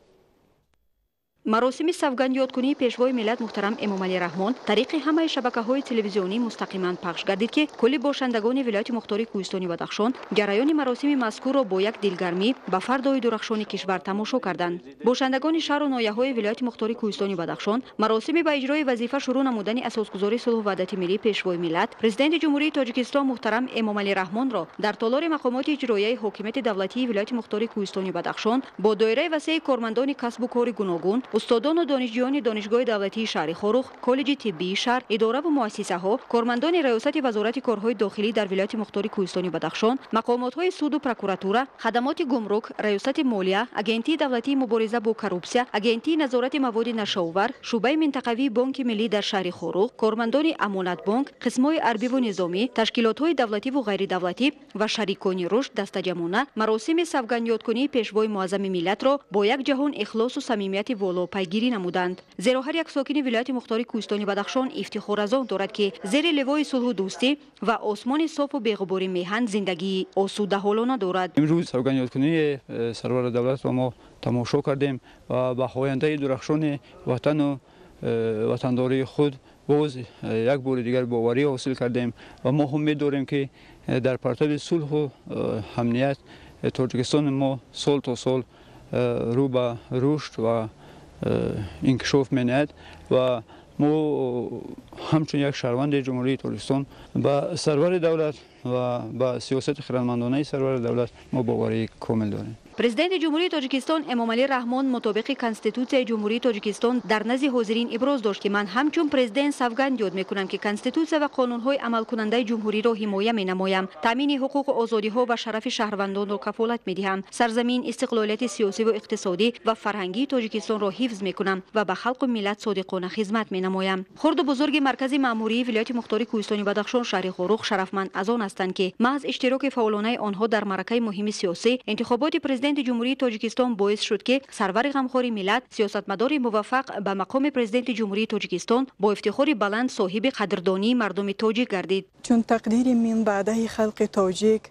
مراسم سوگند یادکنی پیشوای ملت محترم امامعلی رحمان طریق همه شبکه‌های تلویزیونی مستقیما پخش گردید که کل باشندگان ولایت مختار کوهستانی بدخشان جریان مراسم مذکور را با یک دلگرمی به فردای درخشان کشور تماشا کردند. باشندگان شهر و ناحیه‌های ولایت مختار کوهستانی بدخشان مراسم به اجرای وظیفه شروع نمودن اساسگزاری صلح و وحدت ملی پیشوای ملت پرزیدنت جمهوری تاجیکستان محترم امامعلی رحمان را در تالار مقامات اجرایی حاکمیت دولتی ولایت مختار کوهستانی بدخشان با دایره وسیع کارمندان کسب و کار گوناگون، استادان و دانشجویان دانشگاه دولتی شهر خاروخ، کالج طبی شهر، اداره و مؤسسه‌ها، کارمندان ریاست وزارت کارهای داخلی در ولایت مختار کوهستانی بدخشان، مقامات‌های سود و پروکوراتورا، خدمات گمرک، ریاست مالیه، اگنتی دولتی مبارزه با کروپسیا، اگنتی نظارت مواد نشه‌آور، شعبه منطقوی بانک ملی در شهر خاروخ، کارمندان امانت بانک، قسم‌های حربی و نظامی، تشکیلات‌های دولتی و غیر دولتی و شریکان رشد دسته‌جمعانه مراسم سوگند یادکنی پیشوای معظم ملت را با یک جهان اخلاص و صمیمیت والا پیگیری نمودند. زیرا هر یک ساکن ولایت مختار کوهستانی بدخشان افتخار از آن دارد که زیر لوای صلح و دوستی و آسمان صاف و بی‌غبار میهن زندگی آسوده حالانه دارد. امروز سوگند یادکنی سرور دولت را ما تماشا کردیم و به آینده درخشان وطن و وطنداری خود باز یک بار دیگر باوری حاصل کردیم و ما هم می‌داریم که در پرتو صلح و امنیت تاجیکستان ما سال تا سال رو به رشد و انکشاف می‌نهد و ما همچون یک شهروند جمهوری تاجیکستان با سرور دولت و با سیاست خردمندانه سرور دولت ما باوری کامل داریم. президент ҷумҳурии тоҷикистон эмомалӣ раҳмон мутобиқи конститутсияи ҷумҳурии тоҷикистон дар назди ҳозирин иброз дошт ки ман ҳамчун президент савганд ёд мекунам ки конституция ва қонунҳои амалкунандаи ҷумҳуриро ҳимоя менамоям, таъмини ҳуқуқу озодиҳо ва шарафи шаҳрвандонро кафолат медиҳам, сарзамин, истиқлолияти сиёсиву иқтисодӣ ва фарҳангии тоҷикистонро ҳифз мекунам ва ба халқу миллат содиқона хизмат менамоям. хурду бузурги маркази маъмурии вилояти мухтори кӯҳистони Бадахшон шаҳри Хорух шарафманд аз он ҳастанд ки маҳз иштироки фаъолонаи онҳо дар маъракаи муҳими сиёсӣ интихоботи президенти ҷумҳурии тоҷикистон боис шуд ки сарвари ғамхори миллат, сиёсатмадори муваффақ ба мақоми президенти ҷумҳурии тоҷикистон бо ифтихори баланд соҳиби қадрдонии мардуми тоҷик гардид. чун тақдири минбаъдаи халқи тоҷик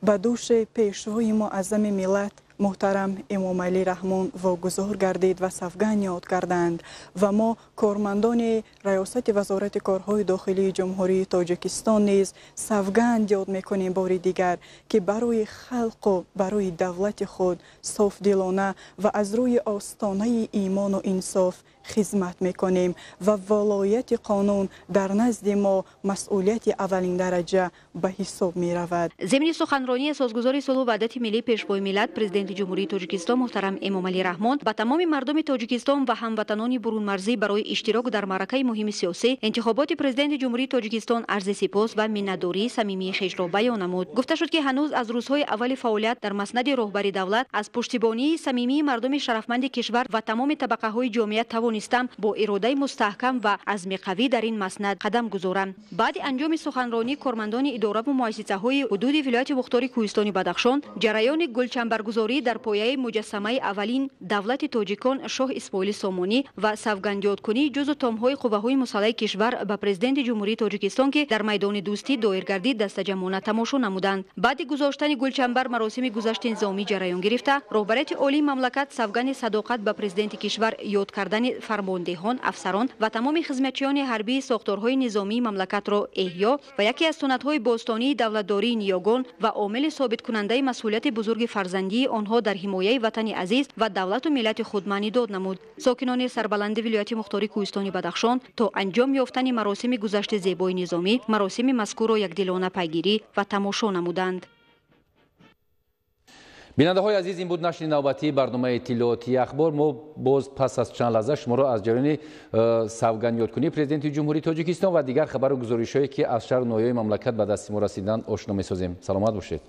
ба дӯши пешвои муаззами миллат муҳтарам эмомалӣ раҳмон вогузор гардид ва савганд ёд карданд ва мо кормандони раёсати вазорати корҳои дохилии ҷумҳурии тоҷикистон низ савганд ёд мекунем бори дигар ки барои халқу барои давлати худ софдилона ва аз рӯи остонаи имону инсоф хизмат мекунем ва волояти қонун дар назди мо масъулияти аввалин дараҷа ба ҳисоб меравад. зимни суханронии асосгузори сулҳу ваҳдати миллии пешвои миллат президенти ҷумҳурии тоҷикистон муҳтарам эмомалӣ раҳмон ба тамоми мардуми тоҷикистон ва ҳамватанони бурунмарзӣ барои иштирок дар маъракаи муҳими сиёсӣ интихоботи президенти ҷумҳурии тоҷикистон арзи сипос ва миннатдории самимии хешро баён намуд. гуфта шуд ки ҳанӯз аз рӯзҳои аввали фаъолият дар маснади роҳбари давлат аз пуштибонии самимии мардуми шарафманди кишвар ва тамоми табақаҳои ҷомеа тавонистам бо иродаи мустаҳкам ва азми қавӣ дар ин маснад қадам гузорам. баъди анҷоми суханронӣ кормандони идораву муассисаҳои ҳудуди вилояти мухтори кӯҳистони Бадахшон ҷараёни гулчанбаргузорӣ дар пояи муҷассамаи аввалин давлати тоҷикон Шоҳ Исмоили Сомонӣ ва савгандёдкунии ҷузу томҳои қувваҳои мусаллаҳи кишвар ба президенти ҷумҳурии тоҷикистон ки дар майдони дӯстӣ доир гардид дастаҷамона тамошо намуданд. баъди гузоштани гулчанбар маросими гузашти низомӣ ҷараён гирифта роҳбарияти олии мамлакат савганди садоқат ба президенти кишвар ёд кардани фармондеҳон, афсарон ва тамоми хизматчиёни ҳарбии сохторҳои низомии мамлакатро эҳё ва яке аз суннатҳои бостонии давлатдории ниёгон ва омили собиткунандаи масъулияти бузурги фарзандии онҳо дар ҳимояи ватани азиз ва давлату миллати худ маънӣ дод намуд. сокинони сарбаланди вилояти мухтори кӯҳистони Бадахшон то анҷом ёфтани маросими гузашти зебои низомӣ маросими мазкурро якдилона пайгирӣ ва тамошо намуданд. бинандаҳои азиз, ин буд нашри навбатии барномаи иттилоотии ахбор. мо боз пас аз чанд лаҳза шуморо аз ҷараёни савгандёдкунии президенти ҷумҳурии тоҷикистон ва дигар хабару гузоришҳое ки аз шаҳру ноҳияҳои мамлакат ба дасти мо расиданд ошно месозем. саломат бошед.